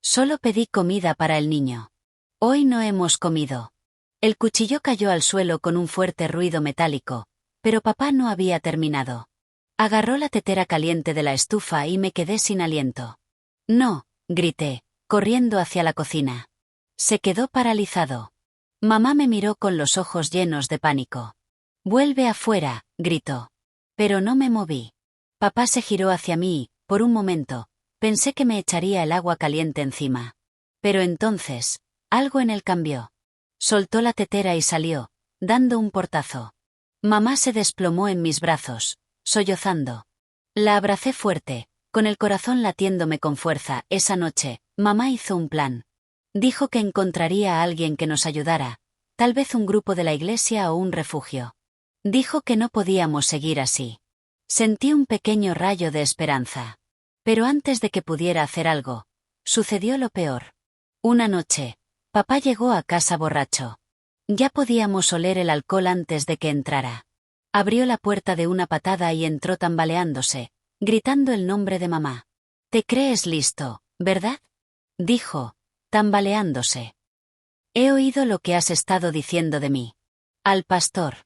Solo pedí comida para el niño. Hoy no hemos comido. El cuchillo cayó al suelo con un fuerte ruido metálico, pero papá no había terminado. Agarró la tetera caliente de la estufa y me quedé sin aliento. No, grité, corriendo hacia la cocina. Se quedó paralizado. Mamá me miró con los ojos llenos de pánico. Vuelve afuera, gritó. Pero no me moví. Papá se giró hacia mí y, por un momento, pensé que me echaría el agua caliente encima. Pero entonces, algo en él cambió. Soltó la tetera y salió, dando un portazo. Mamá se desplomó en mis brazos, sollozando. La abracé fuerte, con el corazón latiéndome con fuerza. Esa noche, mamá hizo un plan. Dijo que encontraría a alguien que nos ayudara, tal vez un grupo de la iglesia o un refugio. Dijo que no podíamos seguir así. Sentí un pequeño rayo de esperanza. Pero antes de que pudiera hacer algo, sucedió lo peor. Una noche, papá llegó a casa borracho. Ya podíamos oler el alcohol antes de que entrara. Abrió la puerta de una patada y entró tambaleándose, gritando el nombre de mamá. «Te crees listo, ¿verdad?», dijo, tambaleándose. «He oído lo que has estado diciendo de mí. Al pastor.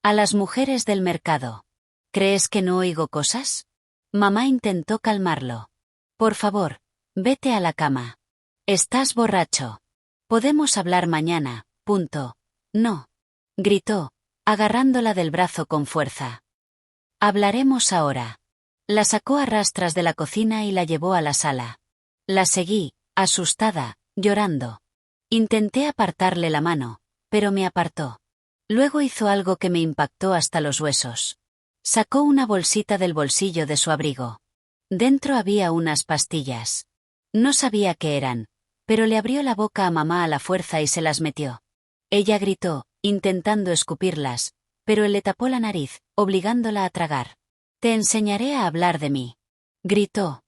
A las mujeres del mercado. ¿Crees que no oigo cosas?». Mamá intentó calmarlo. «Por favor, vete a la cama. Estás borracho. Podemos hablar mañana, punto». «No», gritó, agarrándola del brazo con fuerza. «Hablaremos ahora». La sacó a rastras de la cocina y la llevó a la sala. La seguí, asustada, llorando. Intenté apartarle la mano, pero me apartó. Luego hizo algo que me impactó hasta los huesos. Sacó una bolsita del bolsillo de su abrigo. Dentro había unas pastillas. No sabía qué eran, pero le abrió la boca a mamá a la fuerza y se las metió. Ella gritó, intentando escupirlas, pero él le tapó la nariz, obligándola a tragar. «Te enseñaré a hablar de mí», gritó.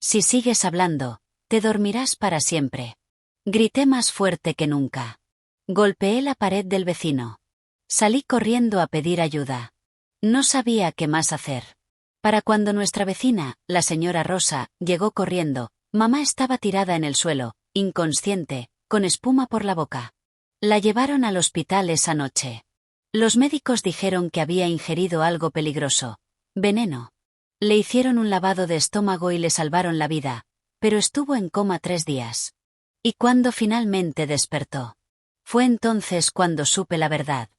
«Si sigues hablando, te dormirás para siempre». Grité más fuerte que nunca. Golpeé la pared del vecino. Salí corriendo a pedir ayuda. No sabía qué más hacer. Para cuando nuestra vecina, la señora Rosa, llegó corriendo, mamá estaba tirada en el suelo, inconsciente, con espuma por la boca. La llevaron al hospital esa noche. Los médicos dijeron que había ingerido algo peligroso. Veneno. Le hicieron un lavado de estómago y le salvaron la vida, pero estuvo en coma 3 días. Y cuando finalmente despertó. Fue entonces cuando supe la verdad.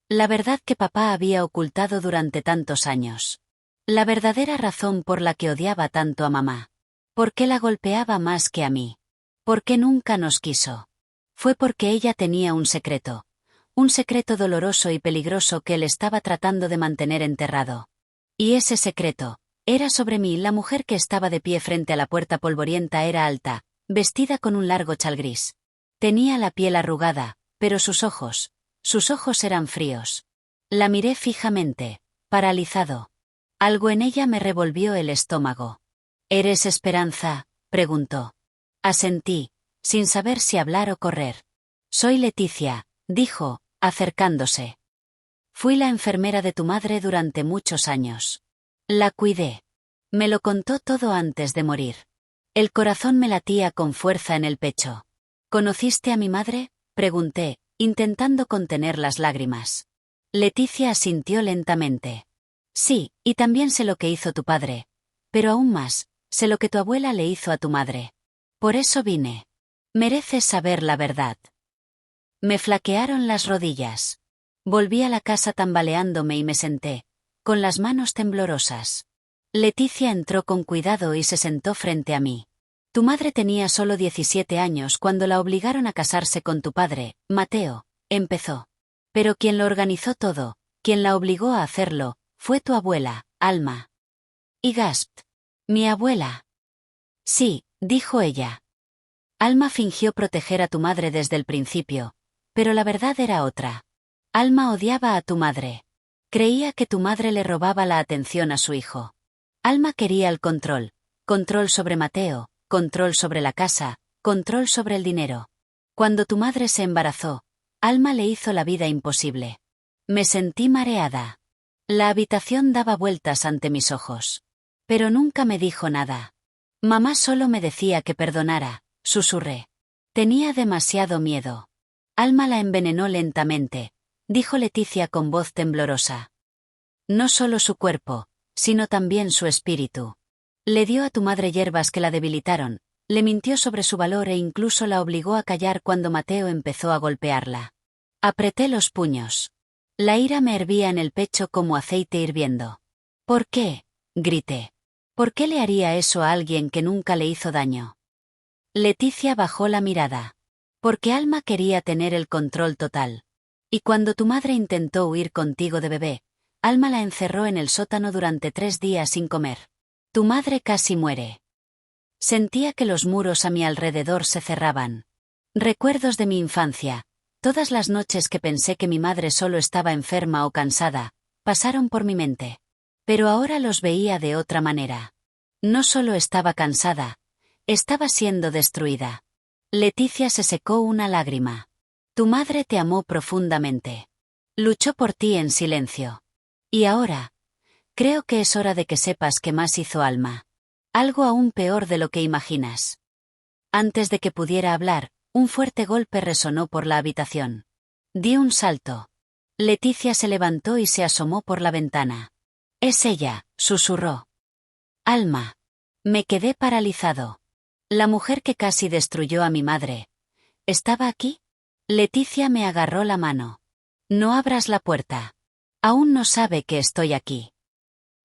La verdad que papá había ocultado durante tantos años. La verdadera razón por la que odiaba tanto a mamá. ¿Por qué la golpeaba más que a mí? ¿Por qué nunca nos quiso? Fue porque ella tenía un secreto. Un secreto doloroso y peligroso que él estaba tratando de mantener enterrado. Y ese secreto era sobre mí. La mujer que estaba de pie frente a la puerta polvorienta era alta, vestida con un largo chal gris. Tenía la piel arrugada, pero sus ojos eran fríos. La miré fijamente, paralizado. Algo en ella me revolvió el estómago. «¿Eres Esperanza?», preguntó. Asentí, sin saber si hablar o correr. «Soy Leticia», dijo, acercándose. «Fui la enfermera de tu madre durante muchos años. La cuidé. Me lo contó todo antes de morir. El corazón me latía con fuerza en el pecho». «¿Conociste a mi madre?», pregunté, intentando contener las lágrimas. Leticia asintió lentamente. «Sí, y también sé lo que hizo tu padre. Pero aún más, sé lo que tu abuela le hizo a tu madre. Por eso vine. Mereces saber la verdad». Me flaquearon las rodillas. Volví a la casa tambaleándome y me senté, con las manos temblorosas. Leticia entró con cuidado y se sentó frente a mí. Tu madre tenía solo 17 años cuando la obligaron a casarse con tu padre, Mateo, empezó. Pero quien lo organizó todo, quien la obligó a hacerlo, fue tu abuela, Alma. Y gasped. ¿Mi abuela? Sí, dijo ella. Alma fingió proteger a tu madre desde el principio, pero la verdad era otra. Alma odiaba a tu madre. Creía que tu madre le robaba la atención a su hijo. Alma quería el control sobre Mateo, control sobre la casa, control sobre el dinero. Cuando tu madre se embarazó, Alma le hizo la vida imposible. Me sentí mareada. La habitación daba vueltas ante mis ojos. Pero nunca me dijo nada. Mamá solo me decía que perdonara, susurré. Tenía demasiado miedo. Alma la envenenó lentamente, dijo Leticia con voz temblorosa. No solo su cuerpo, sino también su espíritu. Le dio a tu madre hierbas que la debilitaron, le mintió sobre su valor e incluso la obligó a callar cuando Mateo empezó a golpearla. Apreté los puños. La ira me hervía en el pecho como aceite hirviendo. ¿Por qué? Grité. ¿Por qué le haría eso a alguien que nunca le hizo daño? Leticia bajó la mirada. Porque Alma quería tener el control total. Y cuando tu madre intentó huir contigo de bebé, Alma la encerró en el sótano durante 3 días sin comer. Tu madre casi muere. Sentía que los muros a mi alrededor se cerraban. Recuerdos de mi infancia, todas las noches que pensé que mi madre solo estaba enferma o cansada, pasaron por mi mente. Pero ahora los veía de otra manera. No solo estaba cansada, estaba siendo destruida. Leticia se secó una lágrima. Tu madre te amó profundamente. Luchó por ti en silencio. Y ahora, creo que es hora de que sepas que más hizo Alma. Algo aún peor de lo que imaginas. Antes de que pudiera hablar, un fuerte golpe resonó por la habitación. Di un salto. Leticia se levantó y se asomó por la ventana. Es ella, susurró. Alma. Me quedé paralizado. La mujer que casi destruyó a mi madre. ¿Estaba aquí? Leticia me agarró la mano. No abras la puerta. Aún no sabe que estoy aquí.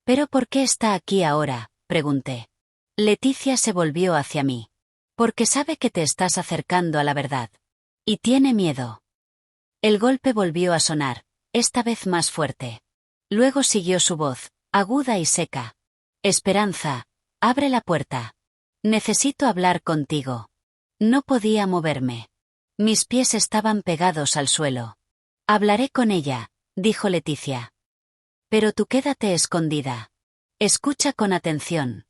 ¿Pero por qué está aquí ahora?, pregunté. Leticia se volvió hacia mí. Porque sabe que te estás acercando a la verdad. Y tiene miedo. El golpe volvió a sonar, esta vez más fuerte. Luego siguió su voz, aguda y seca. Esperanza, abre la puerta. Necesito hablar contigo. No podía moverme. Mis pies estaban pegados al suelo. Hablaré con ella, dijo Leticia. Pero tú quédate escondida. Escucha con atención.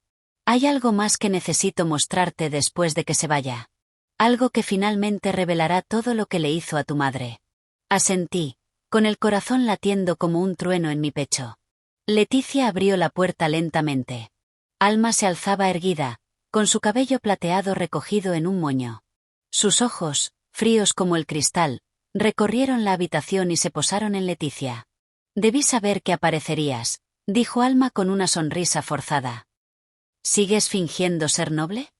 Hay algo más que necesito mostrarte después de que se vaya. Algo que finalmente revelará todo lo que le hizo a tu madre. Asentí, con el corazón latiendo como un trueno en mi pecho. Leticia abrió la puerta lentamente. Alma se alzaba erguida, con su cabello plateado recogido en un moño. Sus ojos, fríos como el cristal, recorrieron la habitación y se posaron en Leticia. Debí saber que aparecerías, dijo Alma con una sonrisa forzada. ¿Sigues fingiendo ser noble?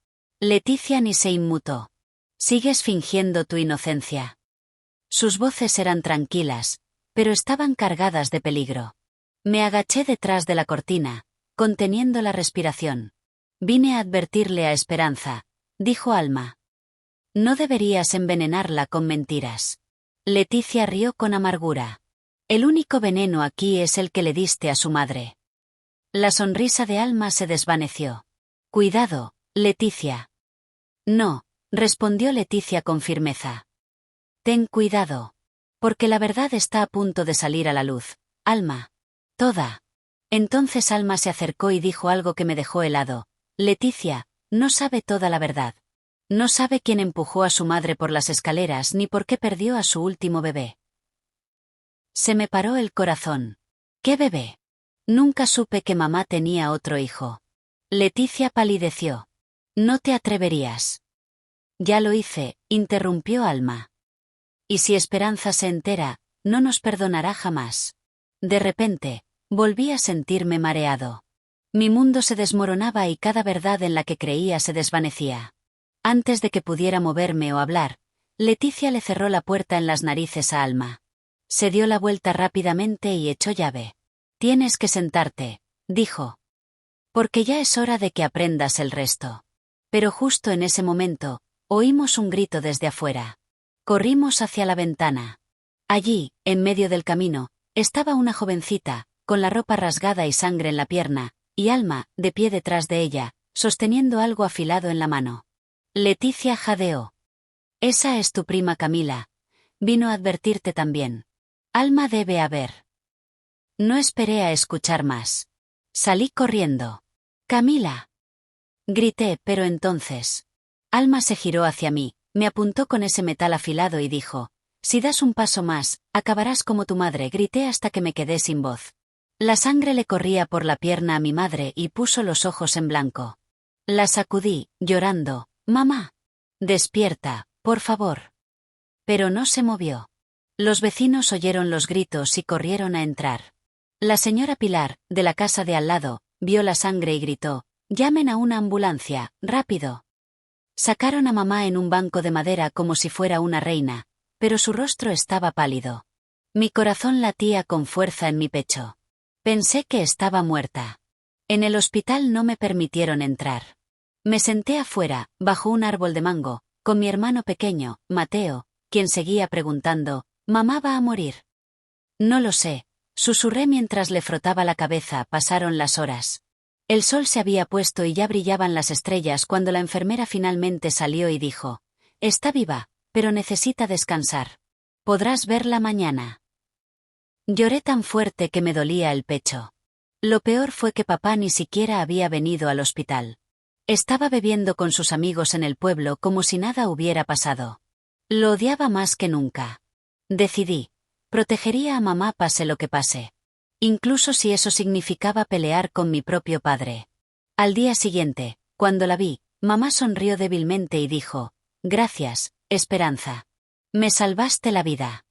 Leticia ni se inmutó. ¿Sigues fingiendo tu inocencia? Sus voces eran tranquilas, pero estaban cargadas de peligro. Me agaché detrás de la cortina, conteniendo la respiración. Vine a advertirle a Esperanza, dijo Alma. No deberías envenenarla con mentiras. Leticia rió con amargura. El único veneno aquí es el que le diste a su madre. La sonrisa de Alma se desvaneció. Cuidado, Leticia. No, respondió Leticia con firmeza. Ten cuidado. Porque la verdad está a punto de salir a la luz, Alma. Toda. Entonces Alma se acercó y dijo algo que me dejó helado. Leticia, no sabe toda la verdad. No sabe quién empujó a su madre por las escaleras ni por qué perdió a su último bebé. Se me paró el corazón. ¿Qué bebé? Nunca supe que mamá tenía otro hijo. Leticia palideció. No te atreverías. Ya lo hice, interrumpió Alma. Y si Esperanza se entera, no nos perdonará jamás. De repente, volví a sentirme mareado. Mi mundo se desmoronaba y cada verdad en la que creía se desvanecía. Antes de que pudiera moverme o hablar, Leticia le cerró la puerta en las narices a Alma. Se dio la vuelta rápidamente y echó llave. Tienes que sentarte, dijo. Porque ya es hora de que aprendas el resto. Pero justo en ese momento, oímos un grito desde afuera. Corrimos hacia la ventana. Allí, en medio del camino, estaba una jovencita, con la ropa rasgada y sangre en la pierna, y Alma, de pie detrás de ella, sosteniendo algo afilado en la mano. Leticia jadeó. Esa es tu prima Camila. Vino a advertirte también. Alma debe haber. No esperé a escuchar más. Salí corriendo. Camila. Grité, pero entonces. Alma se giró hacia mí, me apuntó con ese metal afilado y dijo: si das un paso más, acabarás como tu madre. Grité hasta que me quedé sin voz. La sangre le corría por la pierna a mi madre y puso los ojos en blanco. La sacudí, llorando: mamá. Despierta, por favor. Pero no se movió. Los vecinos oyeron los gritos y corrieron a entrar. La señora Pilar, de la casa de al lado, vio la sangre y gritó: llamen a una ambulancia, rápido. Sacaron a mamá en un banco de madera como si fuera una reina, pero su rostro estaba pálido. Mi corazón latía con fuerza en mi pecho. Pensé que estaba muerta. En el hospital no me permitieron entrar. Me senté afuera, bajo un árbol de mango, con mi hermano pequeño, Mateo, quien seguía preguntando: ¿mamá va a morir? No lo sé, susurré mientras le frotaba la cabeza. Pasaron las horas. El sol se había puesto y ya brillaban las estrellas cuando la enfermera finalmente salió y dijo: está viva, pero necesita descansar. Podrás verla mañana. Lloré tan fuerte que me dolía el pecho. Lo peor fue que papá ni siquiera había venido al hospital. Estaba bebiendo con sus amigos en el pueblo como si nada hubiera pasado. Lo odiaba más que nunca. Decidí: protegería a mamá pase lo que pase. Incluso si eso significaba pelear con mi propio padre. Al día siguiente, cuando la vi, mamá sonrió débilmente y dijo: gracias, Esperanza. Me salvaste la vida.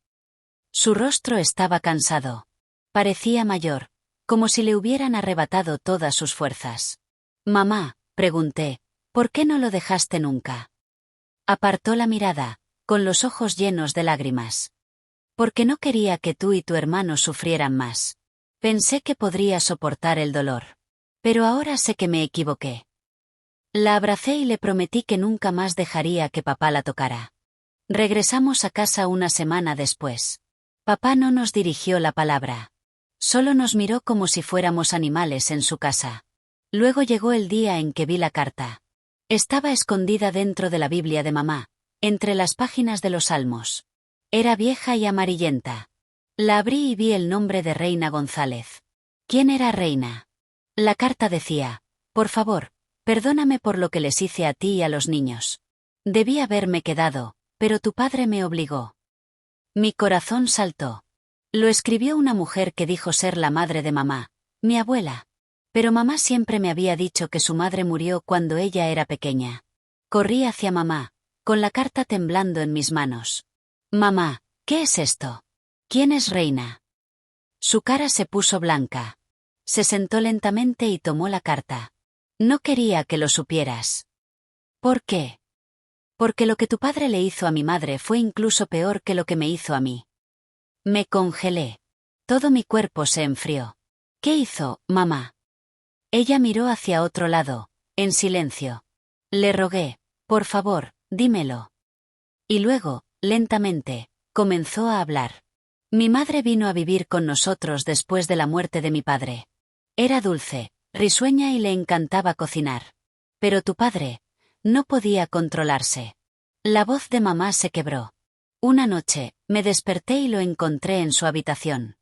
Su rostro estaba cansado. Parecía mayor, como si le hubieran arrebatado todas sus fuerzas. Mamá, pregunté, ¿por qué no lo dejaste nunca? Apartó la mirada, con los ojos llenos de lágrimas. Porque no quería que tú y tu hermano sufrieran más. Pensé que podría soportar el dolor. Pero ahora sé que me equivoqué. La abracé y le prometí que nunca más dejaría que papá la tocara. Regresamos a casa una semana después. Papá no nos dirigió la palabra. Solo nos miró como si fuéramos animales en su casa. Luego llegó el día en que vi la carta. Estaba escondida dentro de la Biblia de mamá, entre las páginas de los Salmos. Era vieja y amarillenta. La abrí y vi el nombre de Reina González. ¿Quién era Reina? La carta decía: por favor, perdóname por lo que les hice a ti y a los niños. Debí haberme quedado, pero tu padre me obligó. Mi corazón saltó. Lo escribió una mujer que dijo ser la madre de mamá, mi abuela. Pero mamá siempre me había dicho que su madre murió cuando ella era pequeña. Corrí hacia mamá, con la carta temblando en mis manos. Mamá, ¿qué es esto? ¿Quién es Reina? Su cara se puso blanca. Se sentó lentamente y tomó la carta. No quería que lo supieras. ¿Por qué? Porque lo que tu padre le hizo a mi madre fue incluso peor que lo que me hizo a mí. Me congelé. Todo mi cuerpo se enfrió. ¿Qué hizo, mamá? Ella miró hacia otro lado, en silencio. Le rogué: por favor, dímelo. Y luego, lentamente, comenzó a hablar. Mi madre vino a vivir con nosotros después de la muerte de mi padre. Era dulce, risueña y le encantaba cocinar. Pero tu padre no podía controlarse. La voz de mamá se quebró. Una noche, me desperté y lo encontré en su habitación.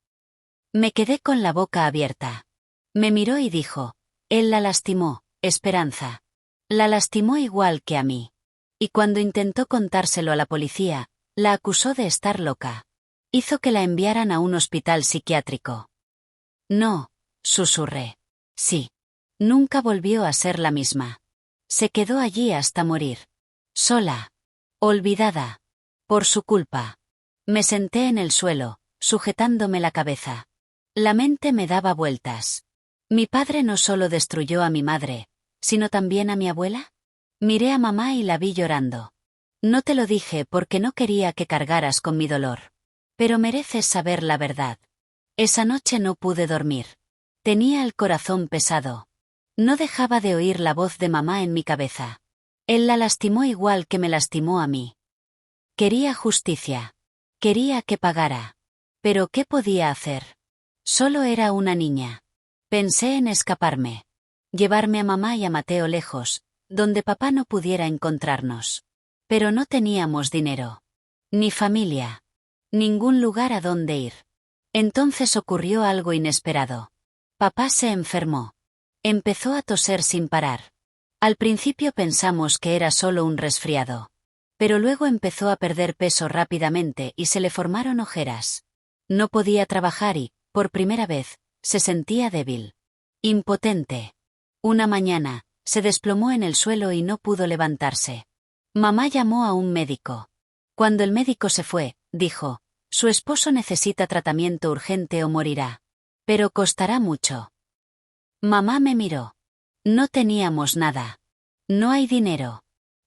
Me quedé con la boca abierta. Me miró y dijo: él la lastimó, Esperanza. La lastimó igual que a mí. Y cuando intentó contárselo a la policía, la acusó de estar loca. Hizo que la enviaran a un hospital psiquiátrico. No, susurré. Sí. Nunca volvió a ser la misma. Se quedó allí hasta morir. Sola. Olvidada. Por su culpa. Me senté en el suelo, sujetándome la cabeza. La mente me daba vueltas. ¿Mi padre no solo destruyó a mi madre, sino también a mi abuela? Miré a mamá y la vi llorando. No te lo dije porque no quería que cargaras con mi dolor. Pero mereces saber la verdad. Esa noche no pude dormir. Tenía el corazón pesado. No dejaba de oír la voz de mamá en mi cabeza. Él la lastimó igual que me lastimó a mí. Quería justicia. Quería que pagara. Pero ¿qué podía hacer? Solo era una niña. Pensé en escaparme. Llevarme a mamá y a Mateo lejos, donde papá no pudiera encontrarnos. Pero no teníamos dinero. Ni familia. Ningún lugar a donde ir. Entonces ocurrió algo inesperado. Papá se enfermó. Empezó a toser sin parar. Al principio pensamos que era solo un resfriado. Pero luego empezó a perder peso rápidamente y se le formaron ojeras. No podía trabajar y, por primera vez, se sentía débil. Impotente. Una mañana, se desplomó en el suelo y no pudo levantarse. Mamá llamó a un médico. Cuando el médico se fue, dijo, su esposo necesita tratamiento urgente o morirá. Pero costará mucho. Mamá me miró. No teníamos nada. No hay dinero.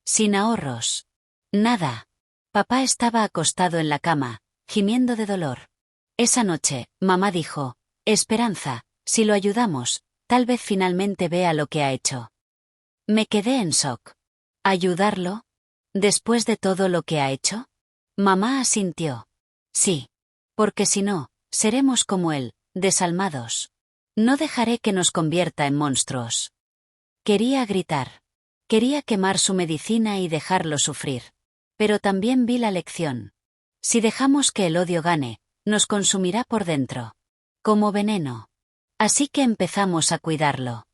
Sin ahorros. Nada. Papá estaba acostado en la cama, gimiendo de dolor. Esa noche, mamá dijo, Esperanza, si lo ayudamos, tal vez finalmente vea lo que ha hecho. Me quedé en shock. ¿Ayudarlo? ¿Después de todo lo que ha hecho? Mamá asintió. Sí. Porque si no, seremos como él, desalmados. No dejaré que nos convierta en monstruos. Quería gritar. Quería quemar su medicina y dejarlo sufrir. Pero también vi la lección. Si dejamos que el odio gane, nos consumirá por dentro. Como veneno. Así que empezamos a cuidarlo.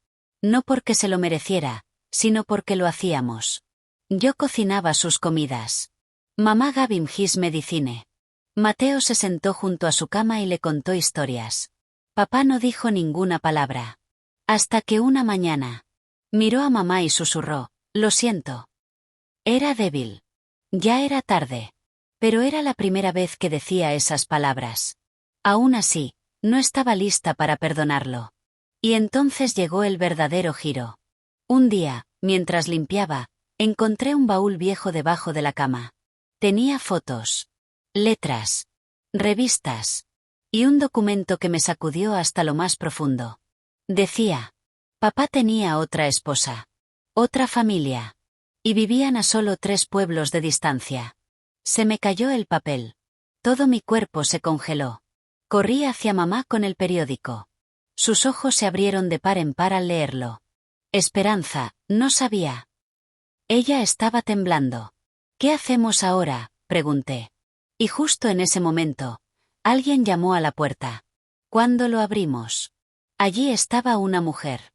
No porque se lo mereciera, sino porque lo hacíamos. Yo cocinaba sus comidas. Mamá gave him his medicine. Mateo se sentó junto a su cama y le contó historias. Papá no dijo ninguna palabra. Hasta que una mañana. Miró a mamá y susurró, lo siento. Era débil. Ya era tarde. Pero era la primera vez que decía esas palabras. Aún así, no estaba lista para perdonarlo. Y entonces llegó el verdadero giro. Un día, mientras limpiaba, encontré un baúl viejo debajo de la cama. Tenía fotos, letras, revistas, y un documento que me sacudió hasta lo más profundo. Decía, papá tenía otra esposa, otra familia, y vivían a solo 3 pueblos de distancia. Se me cayó el papel. Todo mi cuerpo se congeló. Corrí hacia mamá con el periódico. Sus ojos se abrieron de par en par al leerlo. Esperanza, no sabía. Ella estaba temblando. ¿Qué hacemos ahora?, pregunté. Y justo en ese momento, alguien llamó a la puerta. Cuando lo abrimos, allí estaba una mujer.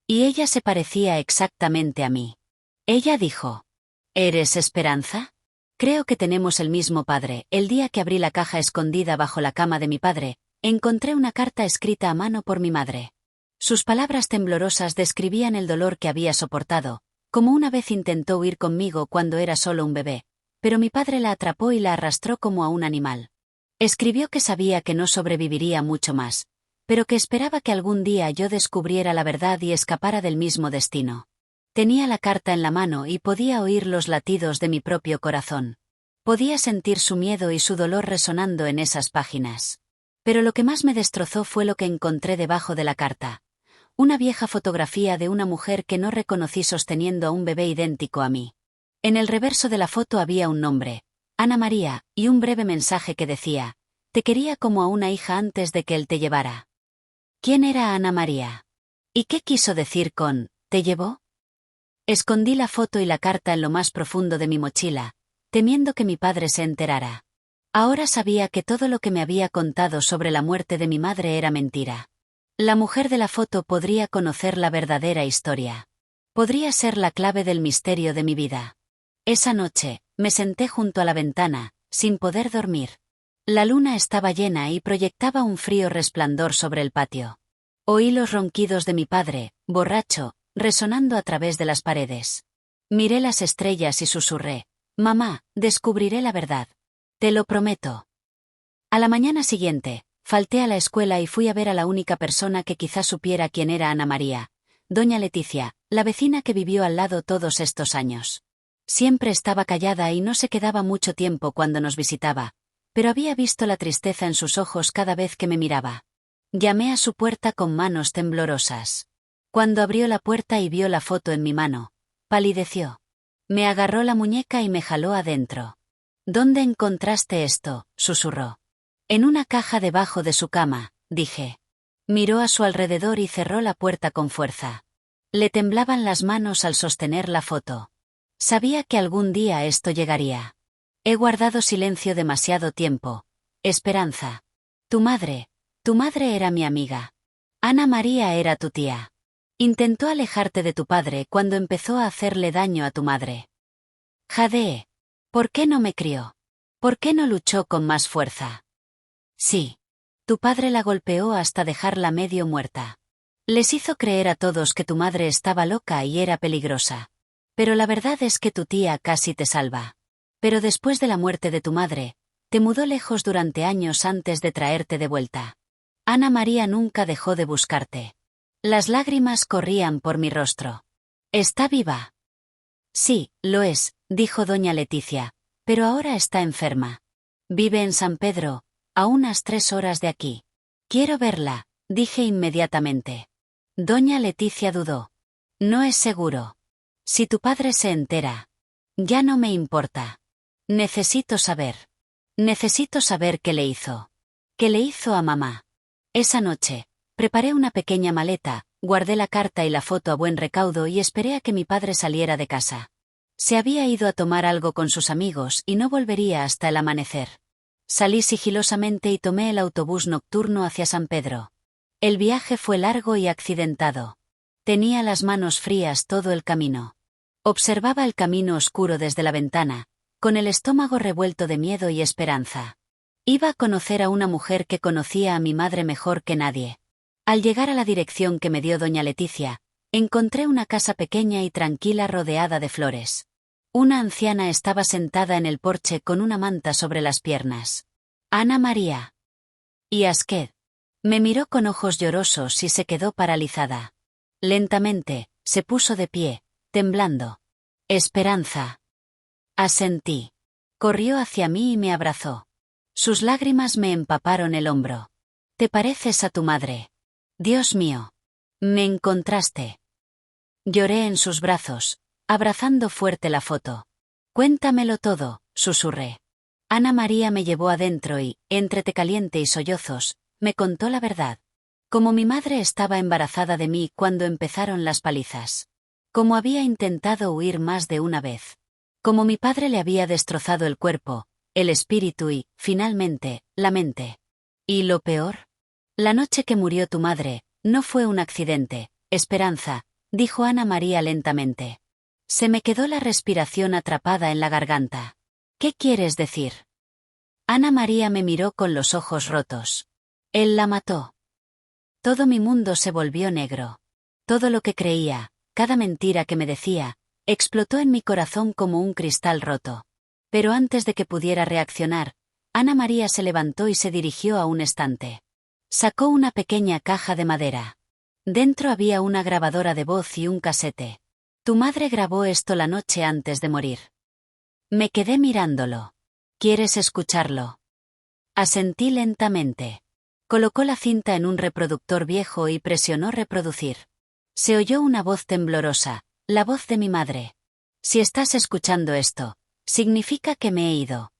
Y ella se parecía exactamente a mí. Ella dijo, ¿eres Esperanza? Creo que tenemos el mismo padre. El día que abrí la caja escondida bajo la cama de mi padre, encontré una carta escrita a mano por mi madre. Sus palabras temblorosas describían el dolor que había soportado, como una vez intentó huir conmigo cuando era solo un bebé, pero mi padre la atrapó y la arrastró como a un animal. Escribió que sabía que no sobreviviría mucho más, pero que esperaba que algún día yo descubriera la verdad y escapara del mismo destino. Tenía la carta en la mano y podía oír los latidos de mi propio corazón. Podía sentir su miedo y su dolor resonando en esas páginas. Pero lo que más me destrozó fue lo que encontré debajo de la carta. Una vieja fotografía de una mujer que no reconocí sosteniendo a un bebé idéntico a mí. En el reverso de la foto había un nombre, Ana María, y un breve mensaje que decía, te quería como a una hija antes de que él te llevara. ¿Quién era Ana María? ¿Y qué quiso decir con, te llevó? Escondí la foto y la carta en lo más profundo de mi mochila, temiendo que mi padre se enterara. Ahora sabía que todo lo que me había contado sobre la muerte de mi madre era mentira. La mujer de la foto podría conocer la verdadera historia. Podría ser la clave del misterio de mi vida. Esa noche, me senté junto a la ventana, sin poder dormir. La luna estaba llena y proyectaba un frío resplandor sobre el patio. Oí los ronquidos de mi padre, borracho, resonando a través de las paredes. Miré las estrellas y susurré, mamá, descubriré la verdad. Te lo prometo. A la mañana siguiente, falté a la escuela y fui a ver a la única persona que quizá supiera quién era Ana María, doña Leticia, la vecina que vivió al lado todos estos años. Siempre estaba callada y no se quedaba mucho tiempo cuando nos visitaba, pero había visto la tristeza en sus ojos cada vez que me miraba. Llamé a su puerta con manos temblorosas. Cuando abrió la puerta y vio la foto en mi mano, palideció. Me agarró la muñeca y me jaló adentro. ¿Dónde encontraste esto?, susurró. En una caja debajo de su cama, dije. Miró a su alrededor y cerró la puerta con fuerza. Le temblaban las manos al sostener la foto. Sabía que algún día esto llegaría. He guardado silencio demasiado tiempo. Esperanza. Tu madre era mi amiga. Ana María era tu tía. Intentó alejarte de tu padre cuando empezó a hacerle daño a tu madre. Jadeé. ¿Por qué no me crió? ¿Por qué no luchó con más fuerza? Sí. Tu padre la golpeó hasta dejarla medio muerta. Les hizo creer a todos que tu madre estaba loca y era peligrosa. Pero la verdad es que tu tía casi te salva. Pero después de la muerte de tu madre, te mudó lejos durante años antes de traerte de vuelta. Ana María nunca dejó de buscarte. Las lágrimas corrían por mi rostro. ¿Está viva? Sí, lo es, dijo doña Leticia, pero ahora está enferma. Vive en San Pedro, a unas 3 horas de aquí. Quiero verla, dije inmediatamente. Doña Leticia dudó. No es seguro. Si tu padre se entera. Ya no me importa. Necesito saber. Necesito saber qué le hizo. ¿Qué le hizo a mamá? Esa noche, preparé una pequeña maleta, guardé la carta y la foto a buen recaudo y esperé a que mi padre saliera de casa. Se había ido a tomar algo con sus amigos y no volvería hasta el amanecer. Salí sigilosamente y tomé el autobús nocturno hacia San Pedro. El viaje fue largo y accidentado. Tenía las manos frías todo el camino. Observaba el camino oscuro desde la ventana, con el estómago revuelto de miedo y esperanza. Iba a conocer a una mujer que conocía a mi madre mejor que nadie. Al llegar a la dirección que me dio doña Leticia, encontré una casa pequeña y tranquila rodeada de flores. Una anciana estaba sentada en el porche con una manta sobre las piernas. Ana María. Y Asqued. Me miró con ojos llorosos y se quedó paralizada. Lentamente, se puso de pie, temblando. Esperanza. Asentí. Corrió hacia mí y me abrazó. Sus lágrimas me empaparon el hombro. Te pareces a tu madre. Dios mío. Me encontraste. Lloré en sus brazos, abrazando fuerte la foto. Cuéntamelo todo, susurré. Ana María me llevó adentro y, entre té caliente y sollozos, me contó la verdad. Como mi madre estaba embarazada de mí cuando empezaron las palizas. Como había intentado huir más de una vez. Como mi padre le había destrozado el cuerpo, el espíritu y, finalmente, la mente. ¿Y lo peor? La noche que murió tu madre, no fue un accidente, Esperanza, dijo Ana María lentamente. Se me quedó la respiración atrapada en la garganta. ¿Qué quieres decir? Ana María me miró con los ojos rotos. Él la mató. Todo mi mundo se volvió negro. Todo lo que creía, cada mentira que me decía, explotó en mi corazón como un cristal roto. Pero antes de que pudiera reaccionar, Ana María se levantó y se dirigió a un estante. Sacó una pequeña caja de madera. Dentro había una grabadora de voz y un casete. Tu madre grabó esto la noche antes de morir. Me quedé mirándolo. ¿Quieres escucharlo? Asentí lentamente. Colocó la cinta en un reproductor viejo y presionó reproducir. Se oyó una voz temblorosa, la voz de mi madre. Si estás escuchando esto, significa que me he ido.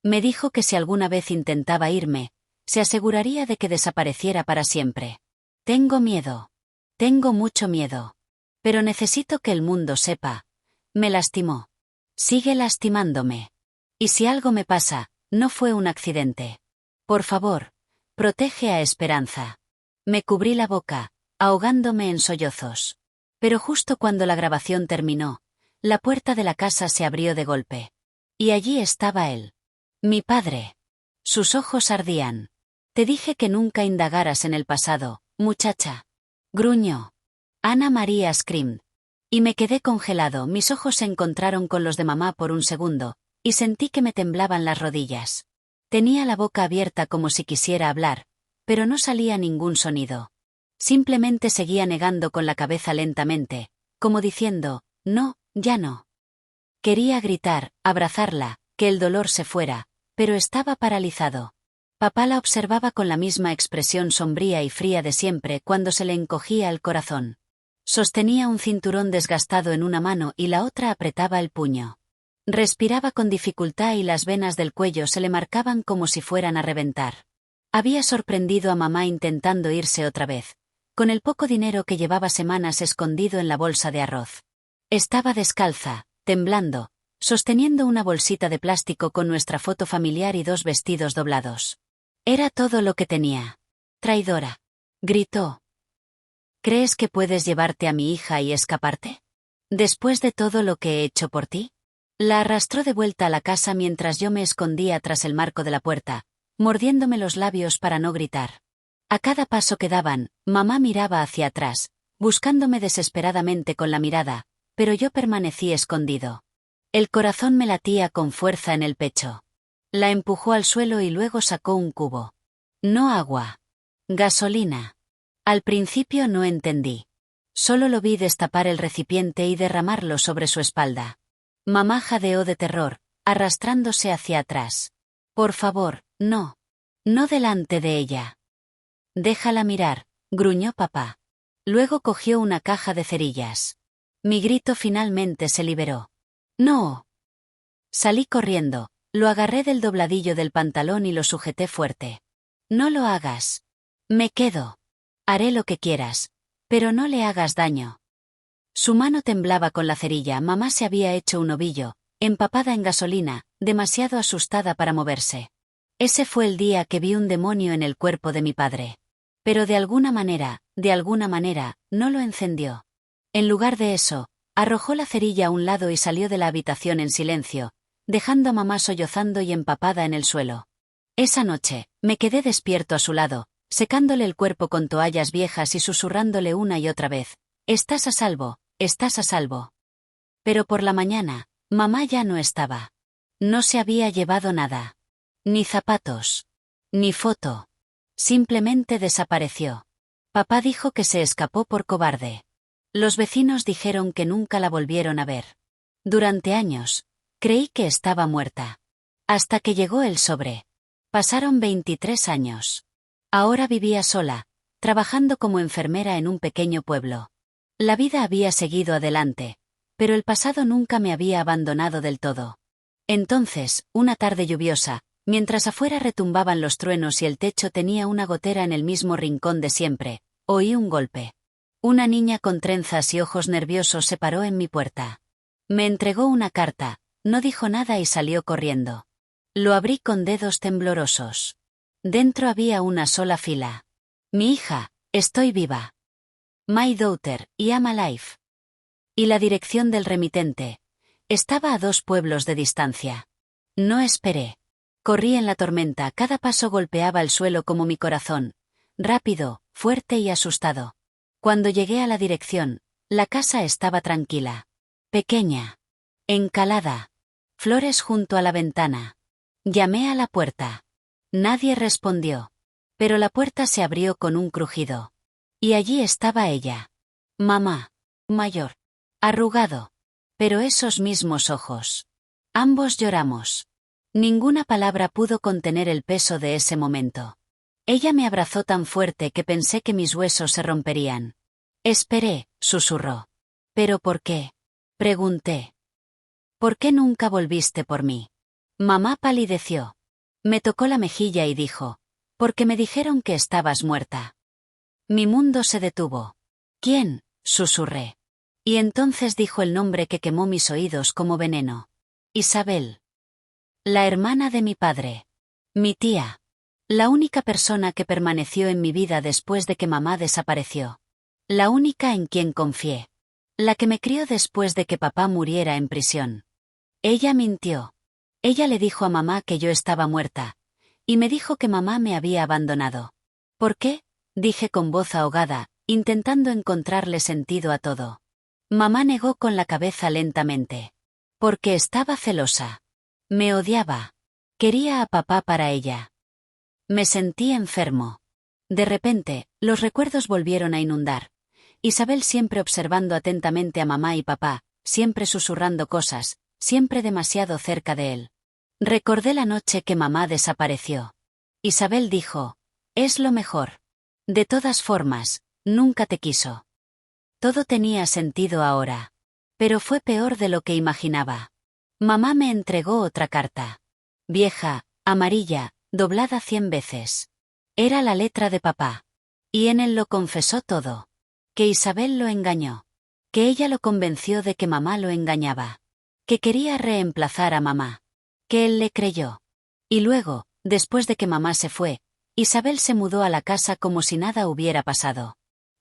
Me dijo que si alguna vez intentaba irme, se aseguraría de que desapareciera para siempre. Tengo miedo. Tengo mucho miedo. Pero necesito que el mundo sepa. Me lastimó. Sigue lastimándome. Y si algo me pasa, no fue un accidente. Por favor, protege a Esperanza. Me cubrí la boca, ahogándome en sollozos. Pero justo cuando la grabación terminó, la puerta de la casa se abrió de golpe. Y allí estaba él. Mi padre. Sus ojos ardían. Te dije que nunca indagaras en el pasado, muchacha. Gruñó. Ana María screamed. Y me quedé congelado, mis ojos se encontraron con los de mamá por un segundo, y sentí que me temblaban las rodillas. Tenía la boca abierta como si quisiera hablar, pero no salía ningún sonido. Simplemente seguía negando con la cabeza lentamente, como diciendo, no, ya no. Quería gritar, abrazarla, que el dolor se fuera, pero estaba paralizado. Papá la observaba con la misma expresión sombría y fría de siempre cuando se le encogía el corazón. Sostenía un cinturón desgastado en una mano y la otra apretaba el puño. Respiraba con dificultad y las venas del cuello se le marcaban como si fueran a reventar. Había sorprendido a mamá intentando irse otra vez, con el poco dinero que llevaba semanas escondido en la bolsa de arroz. Estaba descalza, temblando, sosteniendo una bolsita de plástico con nuestra foto familiar y 2 vestidos doblados. Era todo lo que tenía. Traidora. Gritó. ¿Crees que puedes llevarte a mi hija y escaparte? ¿Después de todo lo que he hecho por ti? La arrastró de vuelta a la casa mientras yo me escondía tras el marco de la puerta, mordiéndome los labios para no gritar. A cada paso que daban, mamá miraba hacia atrás, buscándome desesperadamente con la mirada, pero yo permanecí escondido. El corazón me latía con fuerza en el pecho. La empujó al suelo y luego sacó un cubo. No agua. Gasolina. Al principio no entendí. Solo lo vi destapar el recipiente y derramarlo sobre su espalda. Mamá jadeó de terror, arrastrándose hacia atrás. Por favor, no. No delante de ella. Déjala mirar, gruñó papá. Luego cogió una caja de cerillas. Mi grito finalmente se liberó. No. Salí corriendo, lo agarré del dobladillo del pantalón y lo sujeté fuerte. No lo hagas. Me quedo. Haré lo que quieras, pero no le hagas daño. Su mano temblaba con la cerilla. Mamá se había hecho un ovillo, empapada en gasolina, demasiado asustada para moverse. Ese fue el día que vi un demonio en el cuerpo de mi padre. Pero de alguna manera, no lo encendió. En lugar de eso, arrojó la cerilla a un lado y salió de la habitación en silencio, dejando a mamá sollozando y empapada en el suelo. Esa noche, me quedé despierto a su lado, secándole el cuerpo con toallas viejas y susurrándole una y otra vez: «Estás a salvo, estás a salvo». Pero por la mañana, mamá ya no estaba. No se había llevado nada. Ni zapatos. Ni foto. Simplemente desapareció. Papá dijo que se escapó por cobarde. Los vecinos dijeron que nunca la volvieron a ver. Durante años, creí que estaba muerta. Hasta que llegó el sobre. Pasaron 23 años. Ahora vivía sola, trabajando como enfermera en un pequeño pueblo. La vida había seguido adelante, pero el pasado nunca me había abandonado del todo. Entonces, una tarde lluviosa, mientras afuera retumbaban los truenos y el techo tenía una gotera en el mismo rincón de siempre, oí un golpe. Una niña con trenzas y ojos nerviosos se paró en mi puerta. Me entregó una carta, no dijo nada y salió corriendo. Lo abrí con dedos temblorosos. Dentro había una sola fila. Mi hija, estoy viva. My daughter, I am alive. Y la dirección del remitente. Estaba a 2 pueblos de distancia. No esperé. Corrí en la tormenta, cada paso golpeaba el suelo como mi corazón. Rápido, fuerte y asustado. Cuando llegué a la dirección, la casa estaba tranquila. Pequeña. Encalada. Flores junto a la ventana. Llamé a la puerta. Nadie respondió. Pero la puerta se abrió con un crujido. Y allí estaba ella. Mamá. Mayor. Arrugado. Pero esos mismos ojos. Ambos lloramos. Ninguna palabra pudo contener el peso de ese momento. Ella me abrazó tan fuerte que pensé que mis huesos se romperían. Esperé, susurró. ¿Pero por qué? Pregunté. ¿Por qué nunca volviste por mí? Mamá palideció. Me tocó la mejilla y dijo: porque me dijeron que estabas muerta. Mi mundo se detuvo. ¿Quién? Susurré. Y entonces dijo el nombre que quemó mis oídos como veneno. Isabel. La hermana de mi padre. Mi tía. La única persona que permaneció en mi vida después de que mamá desapareció. La única en quien confié. La que me crió después de que papá muriera en prisión. Ella mintió. Ella le dijo a mamá que yo estaba muerta. Y me dijo que mamá me había abandonado. ¿Por qué? Dije con voz ahogada, intentando encontrarle sentido a todo. Mamá negó con la cabeza lentamente. Porque estaba celosa. Me odiaba. Quería a papá para ella. Me sentí enfermo. De repente, los recuerdos volvieron a inundar. Isabel siempre observando atentamente a mamá y papá, siempre susurrando cosas, siempre demasiado cerca de él. Recordé la noche que mamá desapareció. Isabel dijo: es lo mejor. De todas formas, nunca te quiso. Todo tenía sentido ahora. Pero fue peor de lo que imaginaba. Mamá me entregó otra carta. Vieja, amarilla, doblada 100 veces. Era la letra de papá. Y en él lo confesó todo. Que Isabel lo engañó. Que ella lo convenció de que mamá lo engañaba. Que quería reemplazar a mamá. Que él le creyó. Y luego, después de que mamá se fue, Isabel se mudó a la casa como si nada hubiera pasado.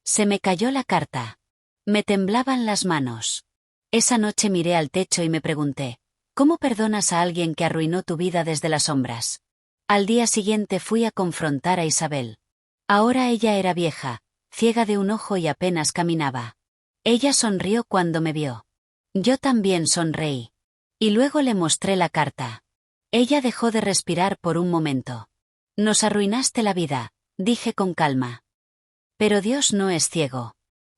Se me cayó la carta. Me temblaban las manos. Esa noche miré al techo y me pregunté, ¿cómo perdonas a alguien que arruinó tu vida desde las sombras? Al día siguiente fui a confrontar a Isabel. Ahora ella era vieja, ciega de un ojo y apenas caminaba. Ella sonrió cuando me vio. Yo también sonreí. Y luego le mostré la carta. Ella dejó de respirar por un momento. Nos arruinaste la vida, dije con calma. Pero Dios no es ciego.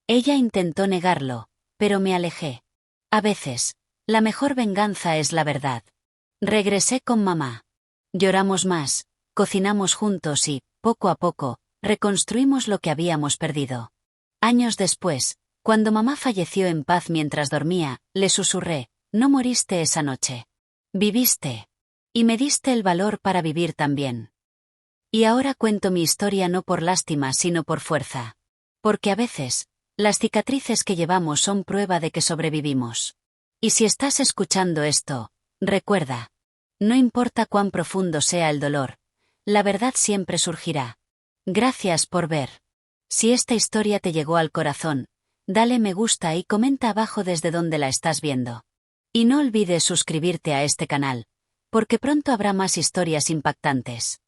Ella intentó negarlo, pero me alejé. A veces, la mejor venganza es la verdad. Regresé con mamá. Lloramos más, cocinamos juntos y, poco a poco, reconstruimos lo que habíamos perdido. Años después, cuando mamá falleció en paz mientras dormía, le susurré, no moriste esa noche. Viviste. Y me diste el valor para vivir también. Y ahora cuento mi historia no por lástima sino por fuerza. Porque a veces, las cicatrices que llevamos son prueba de que sobrevivimos. Y si estás escuchando esto, recuerda. No importa cuán profundo sea el dolor, la verdad siempre surgirá. Gracias por ver. Si esta historia te llegó al corazón, dale me gusta y comenta abajo desde donde la estás viendo. Y no olvides suscribirte a este canal, porque pronto habrá más historias impactantes.